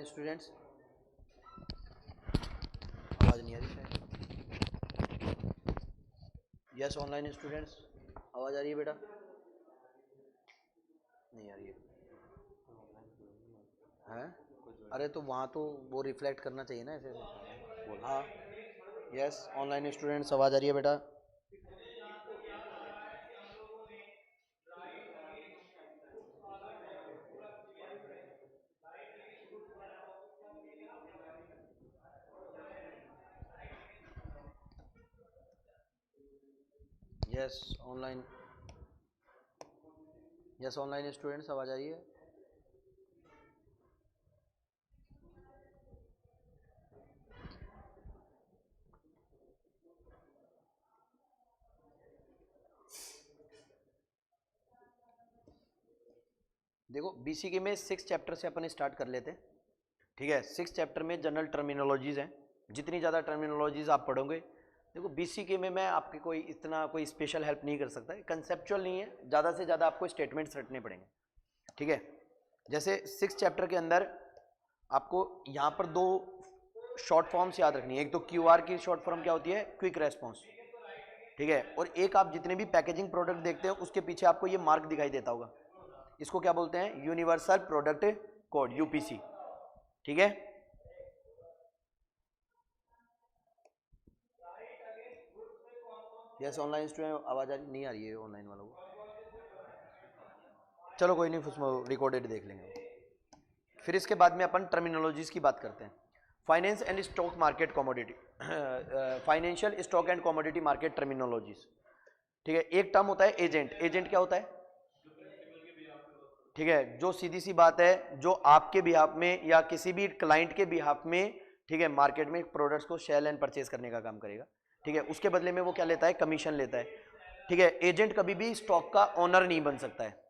Students आवाज़ नहीं आ रही शायद। यस ऑनलाइन स्टूडेंट्स आवाज़ आ रही है बेटा? नहीं आ रही है हैं? अरे तो वहाँ तो वो रिफ्लेक्ट करना चाहिए ना ऐसे बोल। हाँ यस ऑनलाइन स्टूडेंट्स आवाज़ आ रही है बेटा? यस ऑनलाइन स्टूडेंट्स आवाज़ आ रही है? देखो बीसीके में 6 चैप्टर से अपन स्टार्ट कर लेते हैं। ठीक है, 6 चैप्टर में जनरल टर्मिनोलॉजीज हैं। जितनी ज़्यादा टर्मिनोलॉजीज आप पढ़ोगे, देखो बीसीके में मैं आपके कोई इतना कोई स्पेशल हेल्प नहीं कर सकता, कंसेप्चुअल नहीं है, ज़्यादा से ज़्यादा आपको स्टेटमेंट्स रटने पड़ेंगे। ठीक है, जैसे 6 चैप्टर के अंदर आपको यहाँ पर 2 शॉर्ट फॉर्म्स याद रखनी है। एक तो क्यूआर की शॉर्ट फॉर्म क्या होती है? Quick response. ठीक है, और एक आप जितने भी पैकेजिंग प्रोडक्ट देखते हैं उसके पीछे आपको ये मार्क दिखाई देता होगा, इसको क्या बोलते हैं? Universal product code, UPC. ठीक है, यस ऑनलाइन स्टूडेंट आवाज़ नहीं आ रही है ऑनलाइन वालों को? चलो कोई नहीं, उसमें रिकॉर्डेड देख लेंगे। फिर इसके बाद में अपन टर्मिनोलॉजीज की बात करते हैं। Finance and stock market commodity, financial stock and commodity market terminologies. ठीक है, एक टर्म होता है एजेंट। एजेंट क्या होता है? ठीक है, जो सीधी सी बात है, जो आपके बिहाफ में या किसी भी क्लाइंट के बिहाफ में, ठीक है, मार्केट में प्रोडक्ट्स को सेल एंड परचेज करने का काम करेगा। ठीक है, उसके बदले में वो क्या लेता है? कमीशन लेता है। ठीक है, एजेंट कभी भी स्टॉक का ओनर नहीं बन सकता है,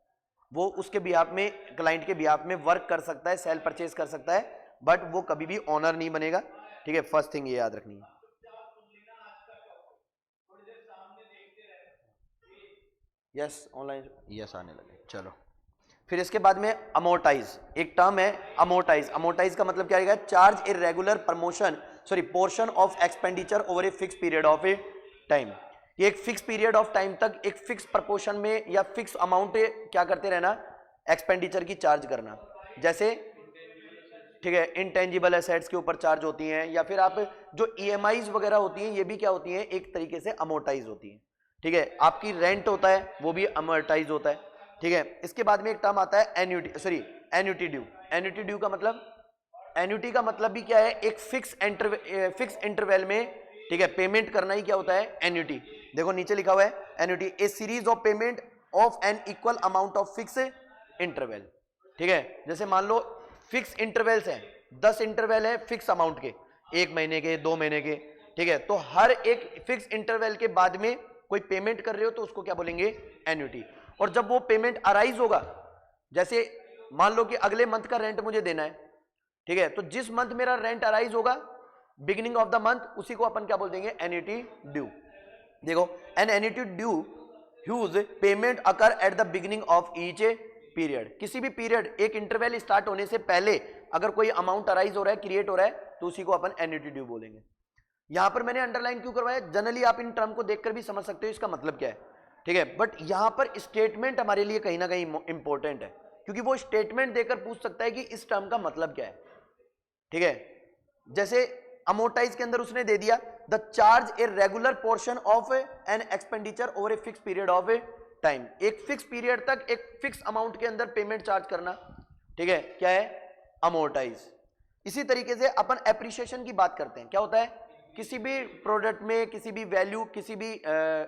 वो उसके बिहाफ में, क्लाइंट के बिहाफ में वर्क कर सकता है, सेल परचेज कर सकता है, बट वो कभी भी ओनर नहीं बनेगा। ठीक है, फर्स्ट थिंग ये याद रखनी है। यस ऑनलाइन यस आने लगे, चलो। फिर इसके बाद में अमोर्टाइज, एक टर्म है अमोर्टाइज। अमोर्टाइज का मतलब क्या रहेगा? Charge irregular portion of expenditure over a fix period of A time. ये एक फिक्स पीरियड ऑफ टाइम तक एक फिक्स प्रपोर्शन में या फिक्स अमाउंट क्या करते रहना? एक्सपेंडिचर की चार्ज करना। जैसे ठीक है, इनटेंजिबल एसेट्स के ऊपर चार्ज होती हैं, या फिर आप जो ईएमआईज वगैरह होती हैं, ये भी क्या होती हैं? एक तरीके से अमोर्टाइज होती हैं। ठीक है, आपकी रेंट होता है वो भी अमोर्टाइज होता है। ठीक है, इसके बाद में एक टर्म आता है annuity, sorry annuity due. Annuity due का मतलब, एन्यूटी का मतलब भी क्या है? एक फिक्स इंटरवल में, ठीक है, पेमेंट करना ही क्या होता है? एन्यूटी। देखो नीचे लिखा हुआ है annuity, a series of payment of an equal amount of fix interval. ठीक है, जैसे मान लो फिक्स इंटरवल्स हैं, 10 इंटरवल है फिक्स अमाउंट के, 1 महीने के, 2 महीने के। ठीक है, तो हर एक फिक्स इंटरवल के बाद में कोई पेमेंट कर रहे हो तो उसको क्या बोलेंगे? एन्युटी। और जब वो पेमेंट अराइज होगा, जैसे मान लो कि अगले मंथ का रेंट मुझे देना है, ठीक है, तो जिस मंथ मेरा रेंट अराइज होगा, बिगिनिंग ऑफ द मंथ, उसी को अपन क्या बोल देंगे? Annuity due. देखो, an annuity due whose payment occur at the beginning of each period. किसी भी पीरियड, एक इंटरवल स्टार्ट होने से पहले अगर कोई अमाउंट अराइज हो रहा है, क्रिएट हो रहा है, तो उसी को अपन एन्युटी ड्यू बोलेंगे। यहां पर मैंने अंडरलाइन क्यों करवाया? जनरली आप इन टर्म को देखकर भी समझ सकते हो इसका मतलब क्या है। ठीक है, बट यहां पर स्टेटमेंट हमारे लिए कहीं ना कहीं इंपॉर्टेंट है, क्योंकि वो स्टेटमेंट देकर पूछ सकता है कि इस टर्म का मतलब क्या है। ठीक है, जैसे अमोर्टाइज के अंदर उसने दे दिया the charge a regular portion of an expenditure over a fix period of A time. एक फिक्स पीरियड तक एक फिक्स अमाउंट के अंदर पेमेंट चार्ज करना, ठीक है, क्या है? अमोर्टाइज। इसी तरीके से अपन एप्रिसिएशन की बात करते हैं। क्या होता है? किसी भी प्रोडक्ट में किसी भी वैल्यू, किसी भी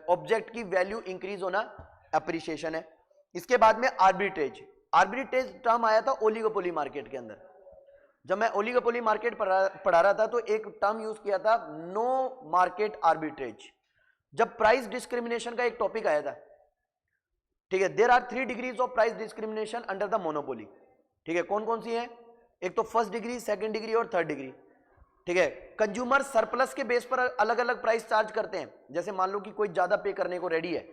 ऑब्जेक्ट की वैल्यू इंक्रीज होना, एप्रिसिएशन है। इसके बाद में आर्बिट्रेज। आर्बिट्रेज टर्म आया था ओलिगोपोली मार्केट के अंदर। जब मैं ओलिगोपोली मार्केट पढ़ा रहा था तो एक टर्म यूज किया था, नो मार्केट आर्बिट्रेज। जब प्राइस डिस्क्रिमिनेशन का एक टॉपिक आया था, ठीक है, there are 3 degrees of price discrimination under the monopoly. ठीक है, कौन कौन सी है? एक तो फर्स्ट डिग्री, सेकंड डिग्री और थर्ड डिग्री। ठीक है, कंज्यूमर सरप्लस के बेस पर अलग अलग प्राइस चार्ज करते हैं। जैसे मान लो कि कोई ज्यादा पे करने को रेडी है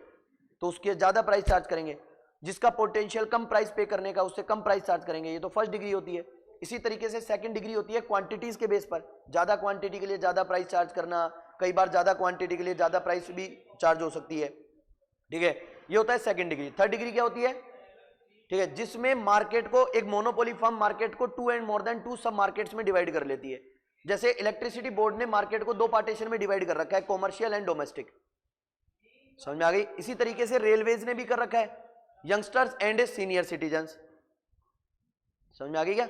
तो उसके ज्यादा प्राइस चार्ज करेंगे, जिसका पोटेंशियल कम प्राइस पे करने का उससे कम प्राइस चार्ज करेंगे। ये तो फर्स्ट डिग्री होती है। इसी तरीके से सेकंड डिग्री होती है क्वांटिटीज के बेस पर, ज्यादा क्वांटिटी के लिए ज्यादा प्राइस चार्ज करना, कई बार ज्यादा क्वांटिटी के लिए ज्यादा प्राइस भी चार्ज हो सकती है, ठीक है, ये होता है सेकंड डिग्री। थर्ड डिग्री क्या होती है, ठीक है, जिसमें मार्केट को एक मोनोपोली फर्म मार्केट को 2 एंड मोर देन 2 सब मार्केट्स में डिवाइड कर लेती है। जैसे इलेक्ट्रिसिटी बोर्ड ने मार्केट को 2 पार्टीशन में डिवाइड कर रखा है, कॉमर्शियल एंड डोमेस्टिक, समझ में आ गई। इसी तरीके से रेलवेज ने भी कर रखा है, यंगस्टर्स एंड सीनियर सिटीजन्स, समझ में आ गई क्या।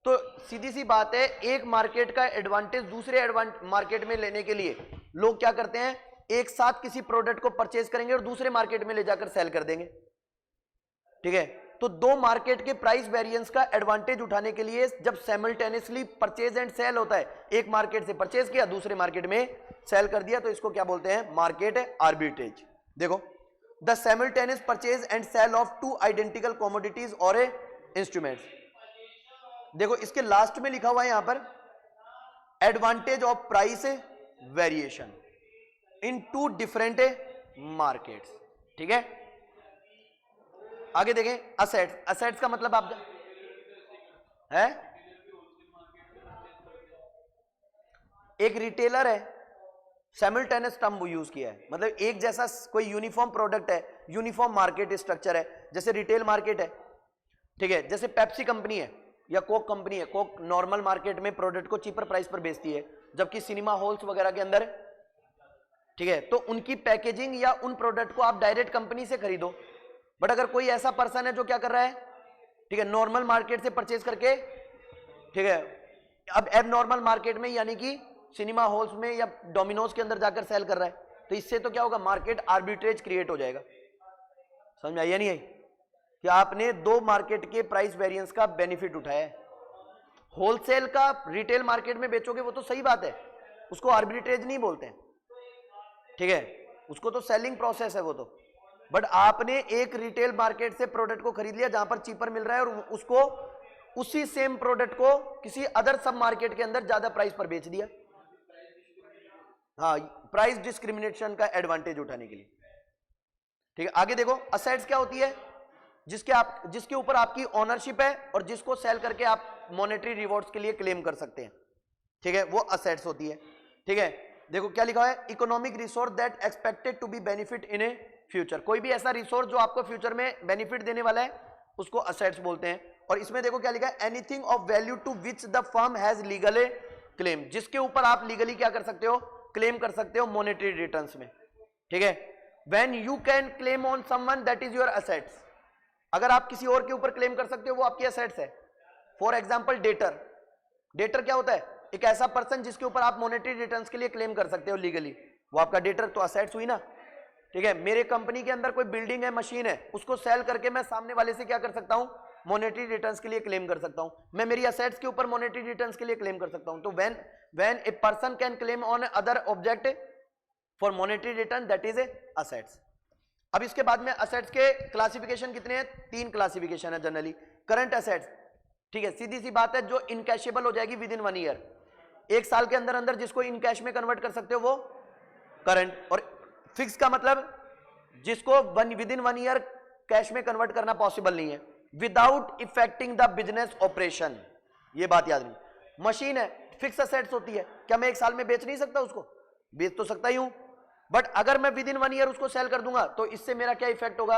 तो सीधी सी बात है, एक मार्केट का एडवांटेज दूसरे मार्केट में लेने के लिए लोग क्या करते हैं, एक साथ किसी प्रोडक्ट को परचेज करेंगे और दूसरे मार्केट में ले जाकर सेल कर देंगे, ठीक है। तो दो मार्केट के प्राइस वेरिएंस का एडवांटेज उठाने के लिए जब साइमल्टेनियसली परचेज एंड सेल होता है, एक मार्केट से परचेज किया दूसरे मार्केट में सेल कर दिया, तो इसको क्या बोलते हैं, मार्केट आर्बिट्रेज। देखो, the simultaneous purchase and cell of 2 identical commodities और इंस्ट्रूमेंट्स। देखो इसके लास्ट में लिखा हुआ है यहां पर, advantage of price variation in 2 different markets, ठीक है। आगे देखें, असेट्स। असेट्स का मतलब आप है, एक रिटेलर है, साइमल्टेनियस टर्म वो यूज किया है, मतलब एक जैसा कोई यूनिफॉर्म प्रोडक्ट है, यूनिफॉर्म मार्केट स्ट्रक्चर है, जैसे रिटेल मार्केट है, ठीक है, जैसे पेप्सी कंपनी है या कोक कंपनी है, कोक नॉर्मल मार्केट में प्रोडक्ट को चीपर प्राइस पर बेचती है, जबकि सिनेमा हॉल्स वगैरह के अंदर, ठीक है, तो उनकी पैकेजिंग या उन प्रोडक्ट को आप डायरेक्ट कंपनी से खरीदो। बट अगर कोई ऐसा पर्सन है जो क्या कर रहा है, ठीक है, नॉर्मल मार्केट से परचेज करके, ठीक है, अब एब नॉर्मल मार्केट में यानी कि सिनेमा हॉल्स में या डोमिनोज के अंदर जाकर सेल कर रहा है, तो इससे तो क्या होगा, मार्केट आर्बिट्रेज क्रिएट हो जाएगा। समझ में आई या नहीं आई, कि आपने 2 मार्केट के प्राइस वेरिएंस का बेनिफिट उठाया है। होलसेल का रिटेल मार्केट में बेचोगे वो तो सही बात है, उसको आर्बिट्रेज नहीं बोलते हैं, ठीक है, उसको तो सेलिंग प्रोसेस है वो तो। बट आपने एक रिटेल मार्केट से प्रोडक्ट को खरीद लिया जहां पर चीपर मिल रहा है, और उसको उसी सेम प्रोडक्ट को किसी अदर सब मार्केट के अंदर ज्यादा प्राइस पर बेच दिया, हाँ, प्राइस डिस्क्रिमिनेशन का एडवांटेज उठाने के लिए, ठीक है। आगे देखो, असेट्स क्या होती है, जिसके ऊपर आपकी ओनरशिप है और जिसको सेल करके आप मॉनेटरी रिवॉर्ड्स के लिए क्लेम कर सकते हैं, ठीक है, वो असेट्स होती है, ठीक है। देखो क्या लिखा है, economic resource that expected to be benefit in a future, कोई भी ऐसा रिसोर्स जो आपको फ्यूचर में बेनिफिट देने वाला है उसको असेट्स बोलते हैं। और इसमें देखो क्या लिखा है, anything of value to which the firm has legal claim, जिसके ऊपर आप लीगली क्या कर सकते हो, क्लेम कर सकते हो मॉनेटरी रिटर्न्स में, ठीक है। When you can claim on someone that is your assets, अगर आप किसी और के ऊपर क्लेम कर सकते हो वो आपकी असेट्स है। फॉर एग्जांपल डेटर, डेटर क्या होता है, एक ऐसा पर्सन जिसके ऊपर आप मॉनेटरी रिटर्न्स के लिए क्लेम कर सकते हो लीगली, वो आपका डेटर, तो असेट्स हुई ना, ठीक है। मेरे कंपनी के अंदर कोई बिल्डिंग है, मशीन है, उसको सेल करके मैं सामने वाले से क्या कर सकता हूं, मॉनेटरी रिटर्न्स के लिए क्लेम कर सकता हूं, मैं मेरी असेट्स के ऊपर मॉनेटरी रिटर्न्स के लिए क्लेम कर सकता हूं। तो when a person can claim on other object for monetary return, that is a assets. अब इसके बाद में असेट्स के क्लासिफिकेशन कितने हैं, 3 क्लासिफिकेशन है जनरली। करंट असेट्स, ठीक है, सीधी सी बात है, जो इनकैशेबल हो जाएगी विद इन 1 ईयर, 1 साल के अंदर अंदर जिसको इन कैश में कन्वर्ट कर सकते हो वो करंट। और फिक्स का मतलब जिसको विद इन 1 ईयर कैश में कन्वर्ट करना पॉसिबल नहीं है, without affecting the business operation, ये बात याद रखिए। मशीन है, फिक्स असेट्स होती है, क्या मैं 1 साल में बेच नहीं सकता उसको, बेच तो सकता ही हूं, बट अगर मैं विद इन 1 ईयर उसको सेल कर दूंगा तो इससे मेरा क्या इफेक्ट होगा,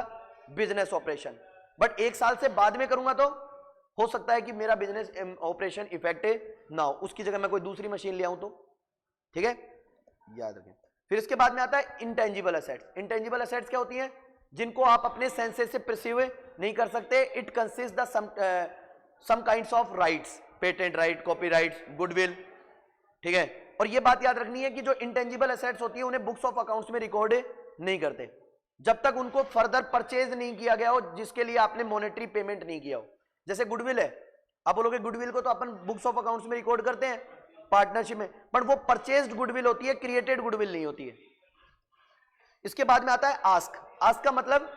बिजनेस ऑपरेशन। बट 1 साल से बाद में करूंगा तो हो सकता है कि मेरा बिजनेस ऑपरेशन इफेक्ट ना हो, उसकी जगह मैं कोई दूसरी मशीन ले आऊं तो, ठीक है, याद रखें। फिर इसके बाद में आता है इंटेंजिबल असेट्स। इंटेंजिबल असेट्स क्या होती हैं, जिनको आप अपने सेंसेस से परसीव नहीं कर सकते। It consist the some kinds of rights, patent right, copyrights, goodwill, ठीक है। और ये बात याद रखनी है कि जो इंटेंजिबल असेट्स होती है उन्हें बुक्स ऑफ अकाउंट्स में रिकॉर्ड नहीं करते जब तक उनको फर्दर परचेज नहीं किया गया हो, जिसके लिए आपने मॉनेटरी पेमेंट नहीं किया हो। जैसे गुडविल है, आप बोलोगे गुडविल को तो अपन बुक्स ऑफ अकाउंट्स में रिकॉर्ड करते हैं पार्टनरशिप में, बट वो परचेज्ड गुडविल होती है, क्रिएटेड गुडविल नहीं होती है। इसके बाद में आता है आस्क। आस्क का मतलब,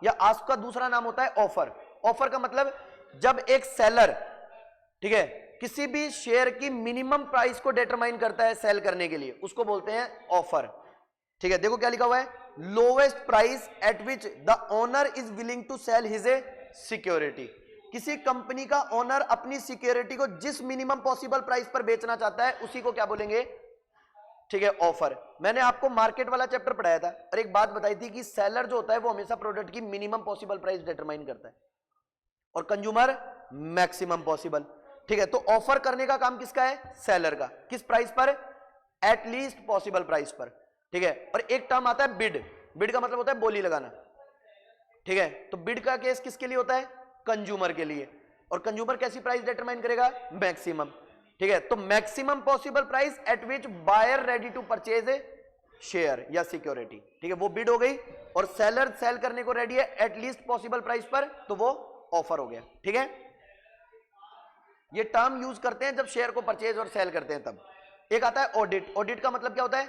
या आस्क का दूसरा नाम होता है ऑफर। ऑफर का मतलब जब एक सेलर, ठीक है, किसी भी शेयर की मिनिमम प्राइस को डिटरमाइन करता है सेल करने के लिए, उसको बोलते हैं ऑफर, ठीक है। देखो क्या लिखा हुआ है, lowest price at which the owner is willing to sell his a security, किसी कंपनी का ओनर अपनी सिक्योरिटी को जिस मिनिमम पॉसिबल प्राइस पर बेचना चाहता है उसी को क्या बोलेंगे, ठीक है, ऑफर। मैंने आपको मार्केट वाला चैप्टर पढ़ाया था और एक बात बताई थी कि सेलर जो होता है वो हमेशा प्रोडक्ट की मिनिमम पॉसिबल प्राइस डिटरमाइन करता है और कंज्यूमर मैक्सिमम पॉसिबल, ठीक है। तो ऑफर करने का काम किसका है, सेलर का। किस प्राइस पर, एटलीस्ट पॉसिबल प्राइस पर, ठीक है। और एक टर्म आता है बिड, बिड का मतलब होता है बोली लगाना, ठीक है। तो बिड का केस किसके लिए होता है, कंज्यूमर के लिए, और कंज्यूमर कैसी प्राइस डिटरमाइन करेगा, मैक्सिमम, ठीक है। तो maximum possible price at which buyer ready to purchase a share या सिक्योरिटी, ठीक है, वो बिड हो गई। और सेलर सेल करने को रेडी है एटलीस्ट पॉसिबल प्राइस पर, तो वो ऑफर हो गया, ठीक है। ये टर्म यूज करते हैं जब शेयर को परचेज और सेल करते हैं तब। एक आता है ऑडिट, ऑडिट का मतलब क्या होता है,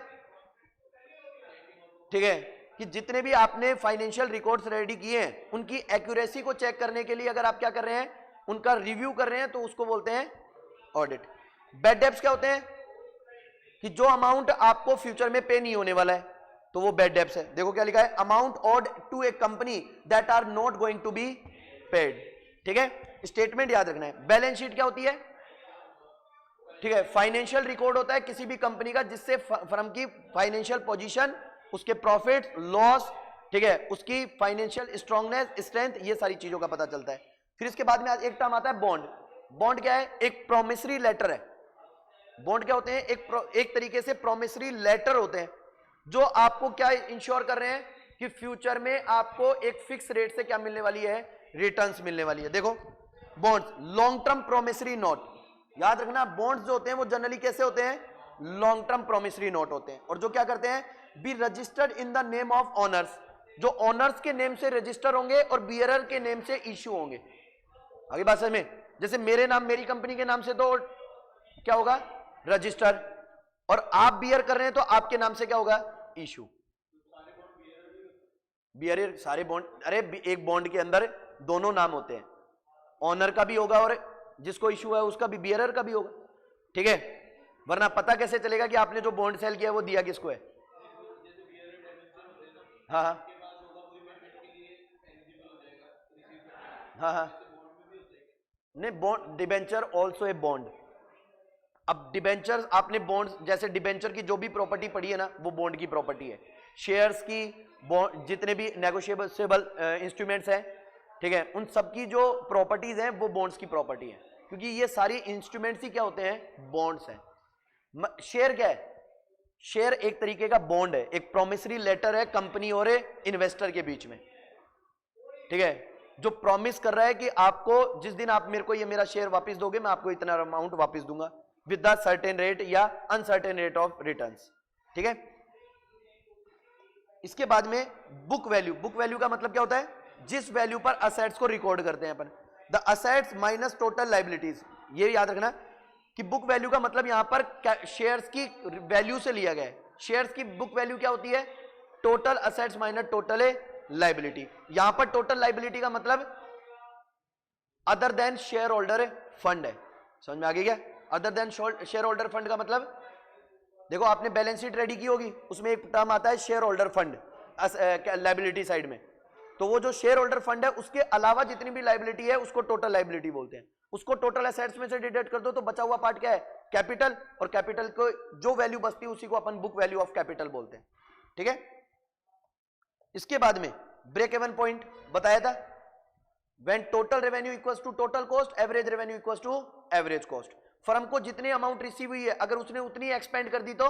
ठीक है, कि जितने भी आपने फाइनेंशियल रिकॉर्ड्स रेडी किए हैं उनकी एक्यूरेसी को चेक करने के लिए अगर आप क्या कर रहे हैं, उनका रिव्यू कर रहे हैं, तो उसको बोलते हैं ऑडिट। बैड डेब्ट्स क्या होते हैं, कि जो अमाउंट आपको फ्यूचर में पे नहीं होने वाला है, तो वो बैड डेब्ट्स है। देखो क्या लिखा है, amount owed to a company that are not going to be paid, ठीक है। स्टेटमेंट याद रखना है। बैलेंस शीट क्या होती है, ठीक है, फाइनेंशियल रिकॉर्ड होता है किसी भी कंपनी का जिससे फर्म की फाइनेंशियल पोजीशन, उसके प्रॉफिट लॉस, ठीक है, उसकी फाइनेंशियल स्ट्रांगनेस स्ट्रेंथ, ये सारी चीजों का पता चलता है। फिर इसके बाद में एक टर्म आता है बॉन्ड। बॉन्ड क्या है, एक प्रोमिसरी लेटर है। बॉन्ड क्या होते हैं, एक तरीके से प्रोमिसरी लेटर होते हैं जो आपको क्या इंश्योर कर रहे हैं कि फ्यूचर में आपको एक फिक्स रेट से क्या मिलने वाली है, रिटर्न्स मिलने वाली है। देखो bonds, long term promissory note, याद रखना बॉन्ड्स जो होते हैं वो जनरली कैसे होते हैं, लॉन्ग टर्म प्रोमिसरी नोट होते हैं, और जो क्या करते हैं, be registered in the name of honours, जो ऑनर्स के नेम से रजिस्टर होंगे और बियरर के नेम से इश्यू होंगे। आगे बात समझ में, जैसे मेरे नाम, मेरी कंपनी के नाम से तो क्या होगा, रजिस्टर, और आप बियर कर रहे हैं तो आपके नाम से क्या होगा, इश्यू। बियरर सारे बॉन्ड, अरे एक बॉन्ड के अंदर दोनों नाम होते हैं, ऑनर का भी होगा और जिसको इशू है उसका भी, बियरर का भी होगा, ठीक है। वरना पता कैसे चलेगा कि आपने जो बॉन्ड सेल किया वो दिया किसको है। हाँ हाँ हाँ हाँ, नहीं, bond debenture also a bond. अब डिबेंचर आपने बॉन्ड, जैसे डिबेंचर की जो भी प्रॉपर्टी पड़ी है ना वो बॉन्ड की प्रॉपर्टी है। शेयर्स की, बॉन्ड, जितने भी नेगोशिएबल इंस्ट्रूमेंट्स हैं, ठीक है, उन सब की जो प्रॉपर्टीज हैं वो बॉन्ड्स की प्रॉपर्टी है, क्योंकि ये सारी इंस्ट्रूमेंट्स ही क्या होते हैं, बॉन्ड्स हैं। शेयर क्या है, शेयर एक तरीके का बॉन्ड है, एक प्रोमिसरी लेटर है कंपनी और इन्वेस्टर के बीच में, ठीक है, जो प्रॉमिस कर रहा है कि आपको जिस दिन आप मेरे को ये मेरा शेयर वापस दोगे मैं आपको इतना अमाउंट वापस दूंगा विद द सर्टेन रेट या अनसर्टेन रेट ऑफ रिटर्न्स, ठीक है। इसके बाद में बुक वैल्यू, बुक वैल्यू का मतलब क्या होता है, जिस वैल्यू पर असेट्स को रिकॉर्ड करते हैं अपन, the assets minus total liabilities. ये याद रखना कि बुक वैल्यू का मतलब यहां पर शेयर्स की वैल्यू से लिया गया है। शेयर्स की बुक वैल्यू क्या होती है, total assets minus total liability. यहां पर टोटल लायबिलिटी का मतलब other than share holder fund है, समझ में आ गई क्या। Other than share holder fund का मतलब, देखो आपने बैलेंस शीट रेडी की होगी, उसमें एक टर्म आता है share holder fund liability side में, तो वो जो शेयर होल्डर फंड है उसके अलावा जितनी भी लायबिलिटी है उसको टोटल लायबिलिटी बोलते हैं। उसको टोटल एसेट्स में से डिडक्ट कर दो तो बचा हुआ पार्ट क्या है, कैपिटल, और कैपिटल को जो वैल्यू बचती है उसी को अपन बुक वैल्यू ऑफ कैपिटल बोलते हैं, ठीक है। इसके बाद में ब्रेक इवन पॉइंट बताया था, when total revenue equals to total cost, average revenue equals to average cost. Firm को जितनी अमाउंट रिसीव हुई है अगर उसने उतनी एक्सपेंड कर दी तो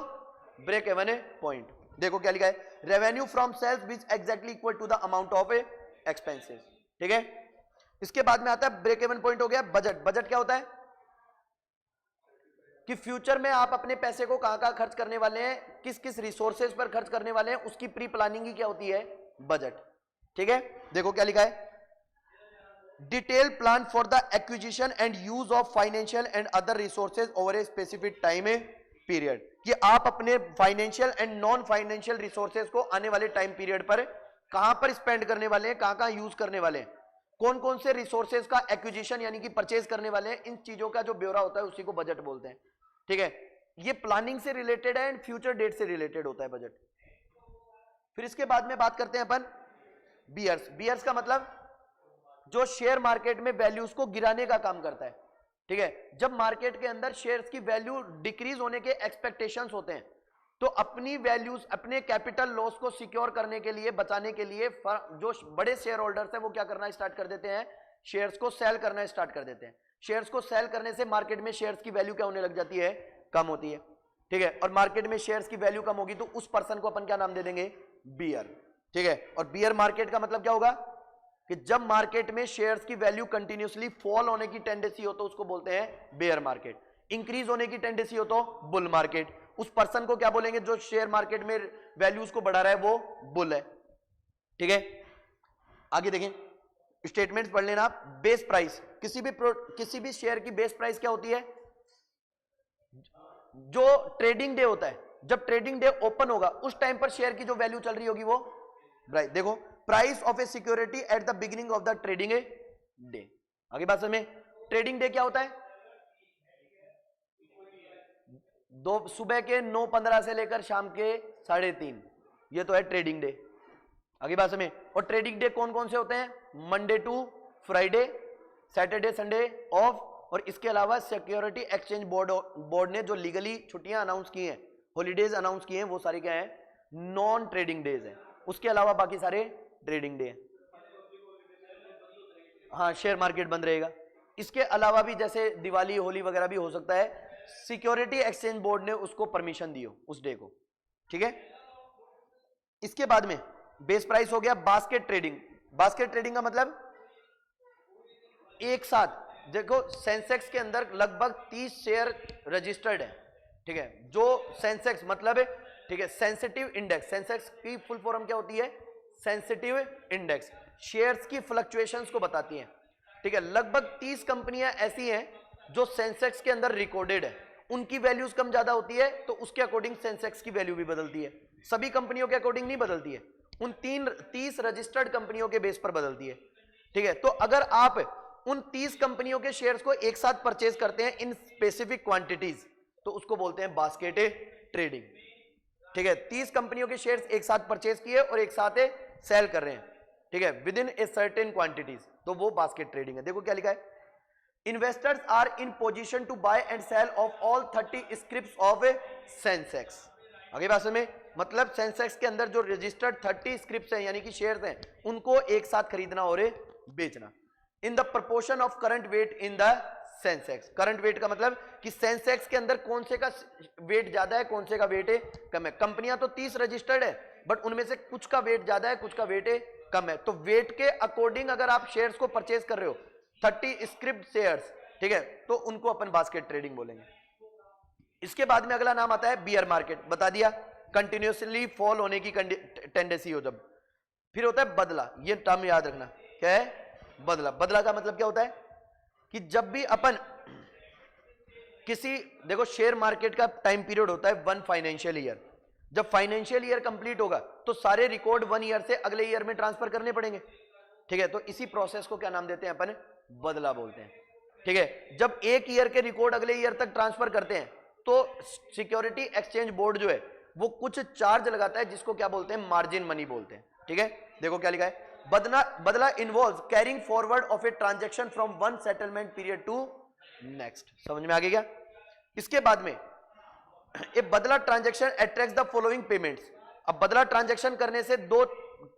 ब्रेक इवन पॉइंट। देखो क्या लिखा है, revenue from sales which exactly equal to the amount of expenses, ठीक है। इसके बाद में आता है ब्रेक इवन पॉइंट हो गया बजट। बजट क्या होता है कि फ्यूचर में आप अपने पैसे को कहां कहां खर्च करने वाले हैं, किस किस रिसोर्सेज पर खर्च करने वाले हैं, उसकी प्री प्लानिंग ही क्या होती है, बजट, ठीक है। देखो क्या लिखा है, detail plan for the acquisition and use of financial and other resources over a specific time period, कि आप अपने financial and non financial resources को आने वाले टाइम पीरियड पर कहां पर स्पेंड करने वाले हैं, कहां कहां यूज करने वाले हैं, कौन कौन से रिसोर्सेज का एक्विजिशन यानी कि परचेज करने वाले हैं, इन चीजों का जो ब्यौरा होता है उसी को बजट बोलते हैं, ठीक है। ये प्लानिंग से रिलेटेड है एंड फ्यूचर डेट से रिलेटेड होता है बजट। फिर इसके बाद में बात करते हैं अपन बियर्स। बियर्स का मतलब जो शेयर मार्केट में वैल्यूज को गिराने का काम करता है, ठीक है। जब मार्केट के अंदर शेयर्स की वैल्यू डिक्रीज होने के एक्सपेक्टेशंस होते हैं, तो अपनी वैल्यूज, अपने कैपिटल लॉस को सिक्योर करने के लिए, बचाने के लिए जो बड़े शेयर होल्डर्स हैं वो क्या करना स्टार्ट कर देते हैं, शेयर्स को सेल करना स्टार्ट कर देते हैं। शेयर्स को सेल करने से मार्केट में शेयर्स की वैल्यू क्या होने लग जाती है, कम होती है, ठीक है। और मार्केट में शेयर्स की वैल्यू कम होगी तो उस पर्सन को अपन क्या नाम दे देंगे, बियर, ठीक है। और बियर मार्केट का मतलब क्या होगा कि जब मार्केट में शेयर्स की वैल्यू कंटिन्यूअसली फॉल होने की टेंडेंसी हो तो उसको बोलते हैं बेयर मार्केट, इंक्रीज होने की टेंडेंसी हो तो बुल मार्केट। उस पर्सन को क्या बोलेंगे जो शेयर मार्केट में वैल्यूज को बढ़ा रहा है, वो बुल है, ठीक है। आगे देखें, स्टेटमेंट्स पढ़ लेना आप। बेस प्राइस, किसी भी शेयर की बेस प्राइस क्या होती है, जो ट्रेडिंग डे होता है, जब ट्रेडिंग डे ओपन होगा उस टाइम पर शेयर की जो वैल्यू चल रही होगी वो देखो, price of A security at the beginning of the trading day. आगे बात समझ में, ट्रेडिंग डे क्या होता है, सुबह के 9:15 से लेकर शाम के 3:30, ये तो है ट्रेडिंग डे। आगे बात समझ। और ट्रेडिंग डे कौन कौन से होते हैं, Monday to Friday, Saturday Sunday off, और इसके अलावा सिक्योरिटी एक्सचेंज बोर्ड ने जो लीगली छुट्टियां अनाउंस की हैं, हॉलीडेज अनाउंस किए हैं, वो सारी क्या है, नॉन ट्रेडिंग डेज है। उसके अलावा बाकी सारे ट्रेडिंग डे है। हाँ, शेयर मार्केट बंद रहेगा। इसके अलावा भी जैसे दिवाली, होली वगैरह भी हो सकता है, सिक्योरिटी एक्सचेंज बोर्ड ने उसको परमिशन दी हो उस डे को, ठीक है। इसके बाद में बेस प्राइस हो गया। बास्केट ट्रेडिंग, बास्केट ट्रेडिंग का मतलब एक साथ देखो, सेंसेक्स के अंदर लगभग 30 शेयर रजिस्टर्ड है, ठीक है। जो सेंसेक्स मतलब, ठीक है, सेंसिटिव इंडेक्स, सेंसेक्स की फुल फॉर्म क्या होती है, सेंसिटिव इंडेक्स, शेयर्स की फ्लक्चुएशंस को बताती हैं, ठीक है। लगभग 30 कंपनियां ऐसी हैं जो सेंसेक्स के अंदर रिकॉर्डेड है, उनकी वैल्यूज कम ज्यादा होती है तो उसके अकॉर्डिंग सेंसेक्स की वैल्यू भी बदलती है। सभी कंपनियों के अकॉर्डिंग नहीं बदलती है, उन 30 रजिस्टर्ड कंपनियों के बेस पर बदलती है, ठीक है। तो अगर आप उन 30 कंपनियों के शेयर्स को एक साथ परचेज करते हैं इन स्पेसिफिक क्वांटिटीज, तो उसको बोलते हैं बास्केट ट्रेडिंग, ठीक है। 30 कंपनियों के शेयर्स एक साथ परचेज किए और एक साथ सेल कर रहे हैं, ठीक है, within a certain quantities, तो वो बास्केट ट्रेडिंग है। देखो क्या लिखा है, investors are in position to buy and cell off all 30 scripts of Sensex. आगे बात में, मतलब सेंसेक्स के अंदर जो रजिस्टर्ड 30 स्क्रिप्ट्स हैं यानी कि शेयर्स हैं, उनको एक साथ खरीदना और बेचना in the proportion of current weight in the Sensex. Current weight का मतलब कि सेंसेक्स के अंदर कौन से का वेट ज्यादा है, कौन से का वेट कम है। कंपनियां तो 30 रजिस्टर्ड है, बट उनमें से कुछ का वेट ज्यादा है, कुछ का वेट कम है। तो वेट के अकॉर्डिंग अगर आप शेयर्स को परचेज कर रहे हो, 30 स्क्रिप्ट शेयर्स, ठीक है, तो उनको अपन बास्केट ट्रेडिंग बोलेंगे। इसके बाद में अगला नाम आता है बियर मार्केट, बता दिया, कंटिन्यूअसली फॉल होने की टेंडेंसी हो जब। फिर होता है बदला, ये टर्म याद रखना, क्या है, बदला। बदला का मतलब क्या होता है कि जब भी अपन किसी, देखो शेयर मार्केट का टाइम पीरियड होता है 1 फाइनेंशियल ईयर। जब फाइनेंशियल ईयर कंप्लीट होगा तो सारे रिकॉर्ड 1 ईयर से अगले ईयर में ट्रांसफर करने पड़ेंगे, ठीक है। तो इसी प्रोसेस को क्या नाम देते हैं अपन, बदला बोलते हैं, ठीक है। जब एक ईयर के रिकॉर्ड अगले ईयर तक ट्रांसफर करते हैं तो सिक्योरिटी एक्सचेंज बोर्ड जो है वो कुछ चार्ज लगाता है, जिसको क्या बोलते हैं, मार्जिन मनी बोलते हैं, ठीक है। देखो क्या लिखा है, badla involves carrying forward of a transaction from one settlement period to next. समझ में आ गया क्या। इसके बाद में ए बदला transaction attracts the following payments. अब बदला ट्रांजैक्शन करने से 2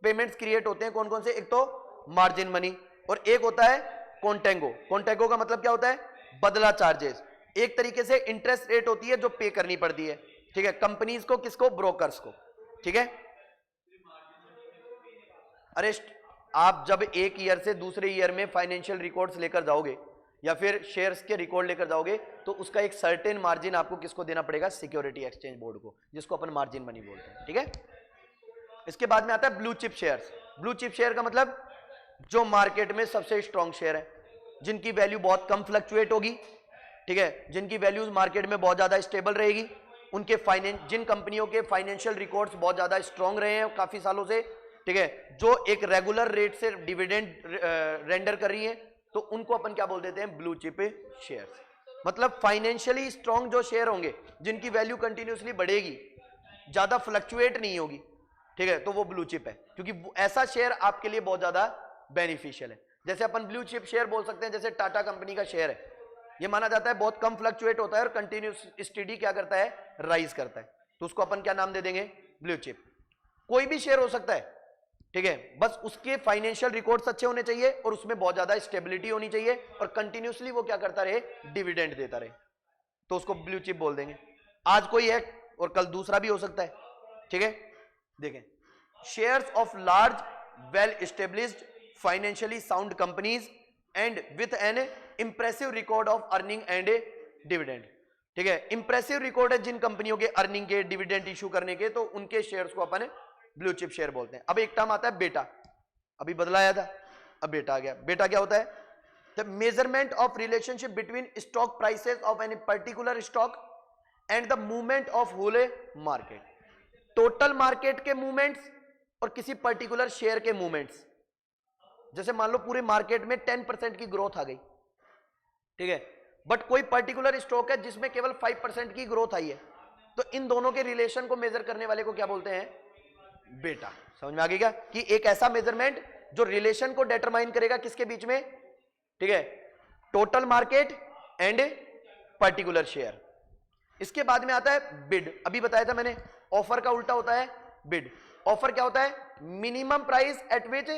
पेमेंट्स क्रिएट होते हैं, कौन कौन से, एक तो मार्जिन मनी और एक होता है कॉन्टेगो। कॉन्टेगो का मतलब क्या होता है, बदला चार्जेस। एक तरीके से इंटरेस्ट रेट होती है जो पे करनी पड़ती है, ठीक है, कंपनीज को, किसको, ब्रोकर्स को, ठीक है। अरे आप जब एक ईयर से दूसरे ईयर में फाइनेंशियल रिकॉर्ड्स लेकर जाओगे या फिर शेयर्स के रिकॉर्ड लेकर जाओगे तो उसका एक सर्टेन मार्जिन आपको किसको देना पड़ेगा, सिक्योरिटी एक्सचेंज बोर्ड को, जिसको अपन मार्जिन मनी बोलते हैं, ठीक है। इसके बाद में आता है blue chip shares. Blue chip share का मतलब जो मार्केट में सबसे स्ट्रॉन्ग शेयर है, जिनकी वैल्यू बहुत कम फ्लक्चुएट होगी, ठीक है, जिनकी वैल्यूज मार्केट में बहुत ज्यादा स्टेबल रहेगी, उनके जिन कंपनियों के फाइनेंशियल रिकॉर्ड्स बहुत ज्यादा स्ट्रॉन्ग रहे हैं काफी सालों से, ठीक है, जो एक रेगुलर रेट से डिविडेंड रेंडर कर रही है, तो उनको अपन क्या बोल देते हैं, ब्लू चिप शेयर्स। मतलब फाइनेंशियली स्ट्रॉन्ग जो शेयर होंगे, जिनकी वैल्यू कंटिन्यूअसली बढ़ेगी, ज्यादा फ्लक्चुएट नहीं होगी, ठीक है, तो वो ब्लू चिप है, क्योंकि ऐसा शेयर आपके लिए बहुत ज्यादा बेनिफिशियल है। जैसे अपन ब्लू चिप शेयर बोल सकते हैं, जैसे टाटा कंपनी का शेयर है, ये माना जाता है बहुत कम फ्लक्चुएट होता है और कंटिन्यूस स्टडी क्या करता है, राइज करता है, तो उसको अपन क्या नाम दे देंगे, ब्लू चिप। कोई भी शेयर हो सकता है, ठीक है, बस उसके फाइनेंशियल रिकॉर्ड्स अच्छे होने चाहिए और उसमें बहुत ज्यादा स्टेबिलिटी होनी चाहिए और कंटिन्यूसली वो क्या करता रहे, डिविडेंड देता रहे, तो उसको ब्लू चिप बोल देंगे। आज कोई है और कल दूसरा भी हो सकता है, ठीक है। देखें, shares of large well established financially sound companies and with an impressive record of earning and dividend, ठीक है, इंप्रेसिव रिकॉर्ड है जिन कंपनियों के अर्निंग के, डिविडेंड इशू करने के, तो उनके शेयर्स को अपन ब्लू चिप शेयर बोलते हैं। अब एक टर्म आता है बेटा, अभी बदलाया था, अब बेटा आ गया। बेटा क्या होता है, the measurement of relationship between stock prices of any particular stock and the movement of whole market, total market के मूवमेंट्स और किसी पर्टिकुलर शेयर के मूवमेंट्स। जैसे मान लो पूरे मार्केट में 10% की ग्रोथ आ गई, ठीक है, बट कोई पर्टिकुलर स्टॉक है जिसमें केवल 5% की ग्रोथ आई है, तो इन दोनों के रिलेशन को मेजर करने वाले को क्या बोलते हैं, बेटा। समझ में आ गई क्या, कि एक ऐसा मेजरमेंट जो रिलेशन को डिटरमाइन करेगा किसके बीच में, ठीक है, total market and particular share. इसके बाद में आता है बिड, अभी बताया था मैंने, ऑफर का उल्टा होता है बिड। ऑफर क्या होता है, minimum price at which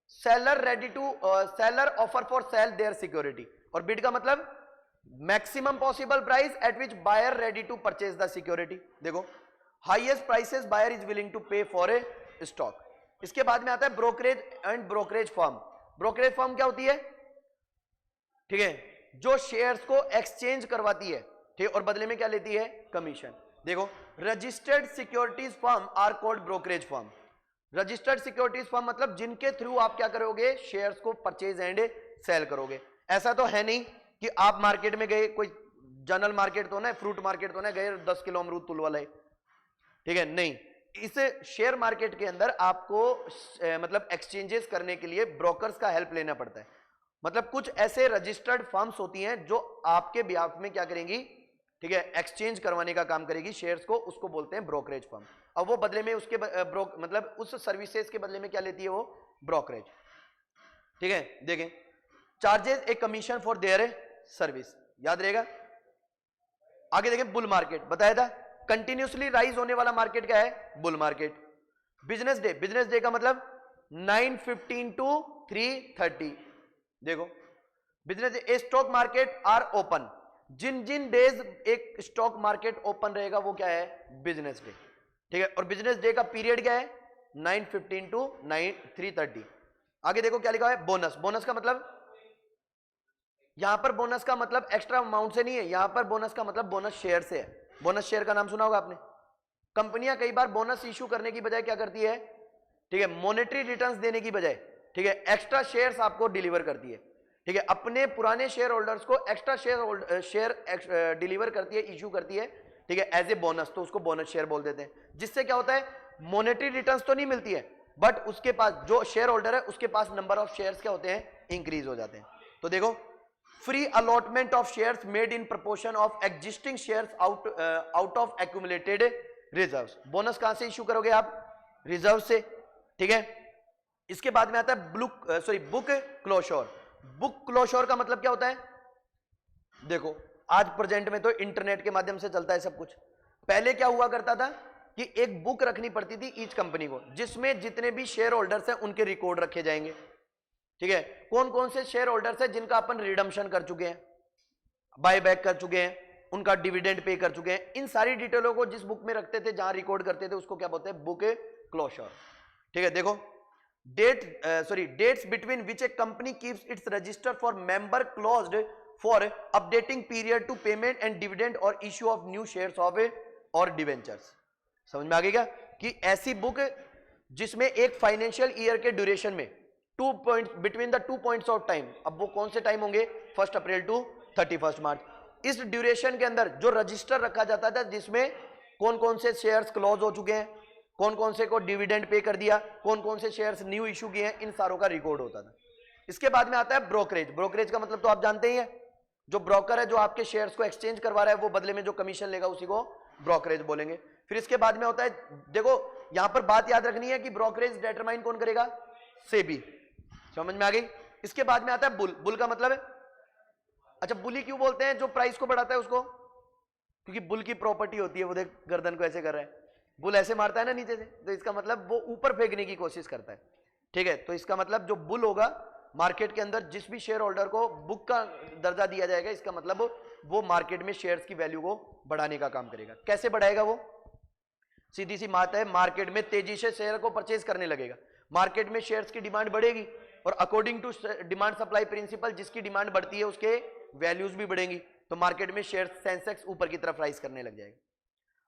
seller ready to seller offer for sale their security, और बिड का मतलब maximum possible price at which buyer ready to purchase the security. देखो, highest prices buyer is willing to pay for a stock. इसके बाद में आता है brokerage and brokerage firm. Brokerage firm क्या होती है, ठीक है, जो शेयर्स को एक्सचेंज करवाती है, ठीक है, और बदले में क्या लेती है, कमीशन। देखो, registered securities firm are called brokerage firm. Registered securities firm मतलब जिनके थ्रू आप क्या करोगे, शेयर्स को परचेज एंड सेल करोगे। ऐसा तो है नहीं कि आप मार्केट में गए, कोई जनरल मार्केट तो ना, फ्रूट मार्केट तो ना गए 10 किलो अमरूद तुलवा लाए, ठीक है, नहीं। इस शेयर मार्केट के अंदर आपको मतलब एक्सचेंजेस करने के लिए ब्रोकर्स का हेल्प लेना पड़ता है। मतलब कुछ ऐसे रजिस्टर्ड फर्म्स होती हैं जो आपके बिहाफ में क्या करेंगी, ठीक है, एक्सचेंज करवाने का काम करेगी शेयर्स को, उसको बोलते हैं ब्रोकरेज फर्म। अब वो बदले में उसके मतलब उस सर्विसेज के बदले में क्या लेती है वो, ब्रोकरेज, ठीक है। देखें, charges a commission for their service, याद रहेगा। आगे देखें, बुल मार्केट बताया था, कंटिन्यूसली राइज होने वाला मार्केट क्या है, bull market. Business day, business day का मतलब 9:15 टू 3:30। देखो, business day, stock market are open, जिन जिन डेज एक स्टॉक मार्केट ओपन रहेगा वो क्या है, बिजनेस डे, ठीक है। और बिजनेस डे का पीरियड क्या है, 9:15 टू 3:30। आगे देखो क्या लिखा है, बोनस। बोनस का मतलब, यहां पर बोनस का मतलब एक्स्ट्रा अमाउंट से नहीं है, यहां पर बोनस का मतलब बोनस शेयर से है। बोनस शेयर का नाम सुना होगा आपने। कंपनियां कई बार बोनस इशू करने की बजाय क्या करती है, ठीक है, मॉनेटरी रिटर्न्स देने की बजाय, ठीक है, एक्स्ट्रा शेयर्स आपको डिलीवर करती है, ठीक है, अपने पुराने शेयर होल्डर्स को एक्स्ट्रा शेयर डिलीवर करती है, इशू करती है, ठीक है, एज ए बोनस, तो उसको बोनस शेयर बोल देते हैं। जिससे क्या होता है, मॉनेटरी रिटर्न्स तो नहीं मिलती है, बट उसके पास जो शेयर होल्डर है उसके पास नंबर ऑफ शेयर्स क्या होते हैं, इंक्रीज हो जाते हैं। तो देखो, free allotment of shares made in proportion of existing shares out of accumulated reserves. Bonus कहां से इशू करोगे आप, रिजर्व से, ठीक है। इसके बाद में आता है बुक क्लोजर। बुक क्लोजर का मतलब क्या होता है, देखो आज प्रेजेंट में तो इंटरनेट के माध्यम से चलता है सब कुछ। पहले क्या हुआ करता था कि एक बुक रखनी पड़ती थी ईच कंपनी को, जिसमें जितने भी शेयर होल्डर्स हैं उनके रिकॉर्ड रखे जाएंगे, ठीक है। कौन कौन से शेयर होल्डर्स हैं जिनका अपन रिडम्पशन कर चुके हैं, बाय बैक कर चुके हैं, उनका डिविडेंड पे कर चुके हैं, इन सारी डिटेलों को जिस बुक में रखते थे, जहां रिकॉर्ड करते थे, उसको क्या बोलते हैं, बुक क्लोजर, ठीक है। देखो, dates between which a company keeps its register for member closed for updating period to payment and dividend or issue of new shares of or debentures. समझ में आ गया कि ऐसी बुक जिसमें एक फाइनेंशियल ईयर के ड्यूरेशन में between the 2 points of time, अब वो कौन से टाइम होंगे, 1 अप्रैल टू 31 मार्च, इस ड्यूरेशन के अंदर जो रजिस्टर रखा जाता था जिसमें कौन कौन से शेयर्स क्लोज हो चुके हैं, कौन कौन से को डिविडेंड पे कर दिया, कौन कौन से शेयर्स न्यू इशू किए हैं, इन सारों का रिकॉर्ड होता था। इसके बाद में आता है ब्रोकरेज। ब्रोकरेज का मतलब तो आप जानते ही हैं, जो ब्रोकर है जो आपके शेयर्स को एक्सचेंज करवा रहा है, वो बदले में जो कमीशन लेगा उसी को ब्रोकरेज बोलेंगे। फिर इसके बाद में होता है, देखो यहां पर बात याद रखनी है कि ब्रोकरेज डिटरमाइन कौन करेगा, सेबी। समझ में आ गई। इसके बाद में आता है बुल। बुल का मतलब है, अच्छा बुली क्यों बोलते हैं जो प्राइस को बढ़ाता है उसको? क्योंकि बुल की प्रॉपर्टी होती है, वो देख गर्दन को ऐसे कर रहा है, बुल ऐसे मारता है ना नीचे से, तो इसका मतलब वो ऊपर फेंकने की कोशिश करता है, ठीक है। तो इसका मतलब जो बुल होगा मार्केट के अंदर, जिस भी शेयर होल्डर को बुक का दर्जा दिया जाएगा, इसका मतलब वो मार्केट में शेयर्स की वैल्यू को बढ़ाने का काम करेगा। कैसे बढ़ाएगा वो? सीधी सी बात है, मार्केट में तेजी से शेयर को परचेज करने लगेगा, मार्केट में शेयर्स की डिमांड बढ़ेगी, और according to demand supply principle जिसकी डिमांड बढ़ती है उसके वैल्यूज भी बढ़ेंगी, तो मार्केट में शेयर सेंसेक्स ऊपर की तरफ राइज करने लग जाएगा।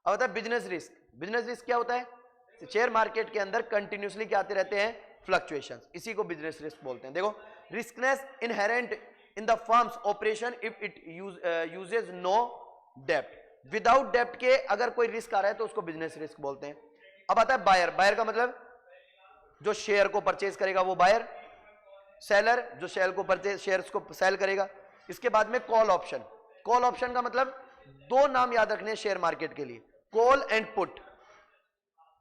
अब होता है बिजनेस रिस्क। बिजनेस रिस्क क्या होता है? शेयर मार्केट के अंदर कंटिन्यूसली क्या आते रहते हैं? फ्लक्चुएशंस, इसी को बिजनेस रिस्क बोलते हैं। देखो, riskiness inherent in the firm's operation if it uses no डेप्ट। विदाउट डेप्ट के अगर कोई रिस्क आ रहा है तो उसको बिजनेस रिस्क बोलते हैं। अब आता है बायर। बायर का मतलब जो शेयर को परचेज करेगा वो बायर। सेलर जो शेयर को परचेज, शेयर्स को सेल करेगा। इसके बाद में कॉल ऑप्शन। कॉल ऑप्शन का मतलब दो नाम याद रखने हैं शेयर मार्केट के लिए, कॉल एंड पुट।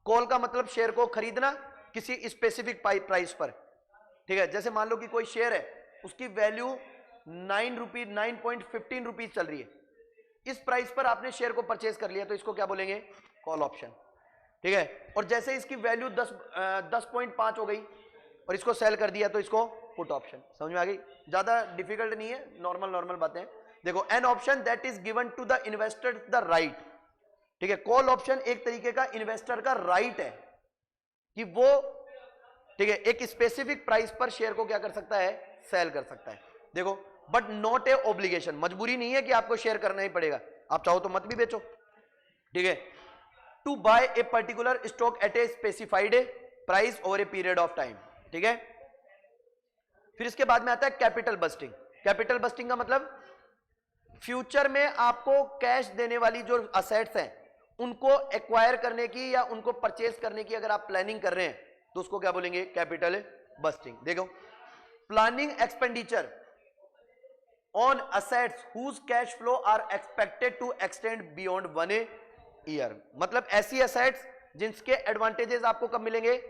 कॉल का मतलब शेयर को खरीदना किसी स्पेसिफिक प्राइस पर, ठीक है। जैसे मान लो कि कोई शेयर है, उसकी वैल्यू 9.15 रुपीज चल रही है, इस प्राइस पर आपने शेयर को परचेज कर लिया, तो इसको क्या बोलेंगे? कॉल ऑप्शन, ठीक है। और जैसे इसकी वैल्यू 10.5 हो गई और इसको सेल कर दिया, तो इसको पुट ऑप्शन। समझ में आ गई? ज्यादा डिफिकल्ट नहीं है, नॉर्मल बातें। देखो, an option that is given to the investor the right, ठीक है। कॉल ऑप्शन एक तरीके का इन्वेस्टर का राइट है कि वो, ठीक है, एक स्पेसिफिक प्राइस पर शेयर को क्या कर सकता है? सेल कर सकता है। देखो, बट नॉट ए ऑब्लिगेशन, मजबूरी नहीं है कि आपको शेयर करना ही पड़ेगा, आप चाहो तो मत भी बेचो, ठीक है। To buy a particular stock at a specified price over a period of time, ठीक है। फिर इसके बाद में आता है कैपिटल बस्टिंग। कैपिटल बस्टिंग का मतलब फ्यूचर में आपको कैश देने वाली जो असेट्स हैं उनको एक्वायर करने की या उनको परचेज करने की अगर आप प्लानिंग कर रहे हैं तो उसको क्या बोलेंगे? Capital budgeting. देखो, planning expenditure on assets whose cash flow are expected to extend beyond 1 year. मतलब ऐसी असेट्स जिनके एडवांटेजेस आपको कब मिलेंगे?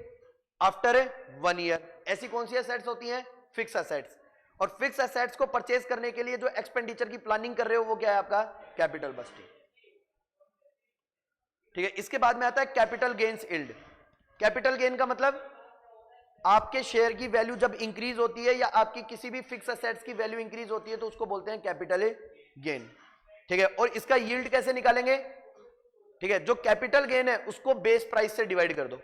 After 1 year. ऐसी कौन सी असेट्स होती हैं? Fix assets. और फिक्स असेट्स को परचेज करने के लिए जो एक्सपेंडिचर की प्लानिंग कर रहे हो वो क्या है आपका? कैपिटल बस्टिंग, ठीक है। इसके बाद में आता है capital gains yield. Capital gain का मतलब आपके शेयर की वैल्यू जब इंक्रीज होती है या आपकी किसी भी फिक्स असेट्स की वैल्यू इंक्रीज होती है तो उसको बोलते हैं कैपिटल गेन, ठीक है। और इसका यील्ड कैसे निकालेंगे? ठीक है, जो कैपिटल गेन है उसको बेस प्राइस से डिवाइड कर दो,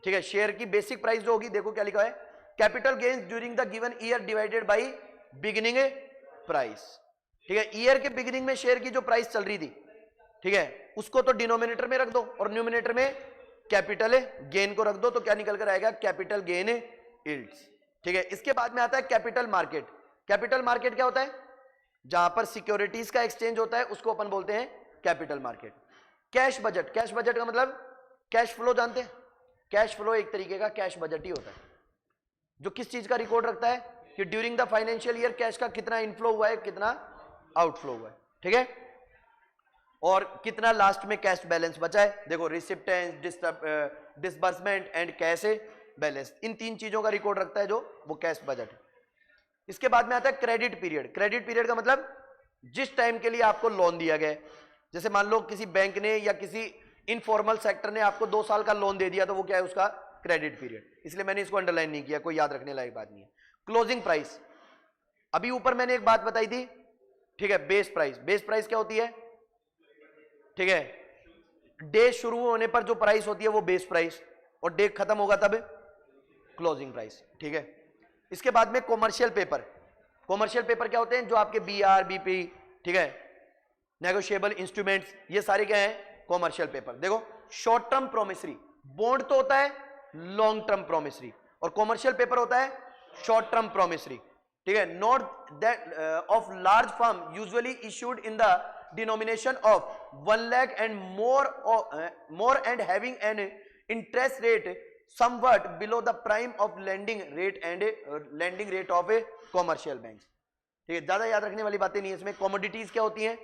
ठीक है। शेयर की बेसिक प्राइस जो होगी, देखो क्या लिखा है, capital gains during the given year divided by beginning price, ठीक है। ईयर के बिगिनिंग में शेयर की जो प्राइस चल रही थी, ठीक है, उसको तो डिनोमिनेटर में रख दो और न्यूमिनेटर में कैपिटल गेन को रख दो, तो क्या निकल कर आएगा? कैपिटल गेन यील्ड्स, ठीक है। इसके बाद में आता है कैपिटल मार्केट। कैपिटल मार्केट क्या होता है? जहां पर सिक्योरिटीज का एक्सचेंज होता है उसको अपन बोलते हैं capital market. Cash budget. Cash budget का मतलब कैश फ्लो, जानते हैं? कैश फ्लो एक तरीके का कैश बजट ही होता है, जो किस चीज का रिकॉर्ड रखता है कि during the financial year cash का कितना इनफ्लो हुआ है, कितना आउटफ्लो हुआ है, ठीक है, और कितना लास्ट में कैश बैलेंस बचा है। देखो, रिसिप्टेंस, डिसबर्समेंट एंड कैश बैलेंस, इन तीन चीजों का रिकॉर्ड रखता है जो वो कैश बजट है। इसके बाद में आता है क्रेडिट पीरियड। क्रेडिट पीरियड का मतलब जिस टाइम के लिए आपको लोन दिया गया है, जैसे मान लो किसी बैंक ने या किसी इनफॉर्मल सेक्टर ने आपको 2 साल का लोन दे दिया, तो वो क्या है? उसका क्रेडिट पीरियड। इसलिए मैंने इसको अंडरलाइन नहीं किया, कोई याद रखने लायक बात नहीं है। क्लोजिंग प्राइस, अभी ऊपर मैंने एक बात बताई थी, ठीक है, बेस प्राइस। बेस प्राइस क्या होती है? ठीक है, डे शुरू होने पर जो प्राइस होती है वो बेस प्राइस, और डे खत्म होगा तब क्लोजिंग प्राइस, ठीक है। इसके बाद में कॉमर्शियल पेपर। कॉमर्शियल पेपर क्या होते हैं? जो आपके BR, BP, ठीक है, नेगोशिएबल इंस्ट्रूमेंट्स, ये सारे क्या हैं? Commercial paper. देखो, शॉर्ट टर्म प्रोमिसरी, बॉन्ड तो होता है लॉन्ग टर्म प्रोमिसरी, और कॉमर्शियल पेपर होता है शॉर्ट टर्म प्रोमिसरी, ठीक है। Note that of large firm usually issued in the denomination of 1 lakh and more and having an interest rate somewhat below the prime of lending rate and lending rate of a commercial banks, ठीक है। ज्यादा याद रखने वाली बातें नहीं है इसमें। कमोडिटीज क्या होती हैं?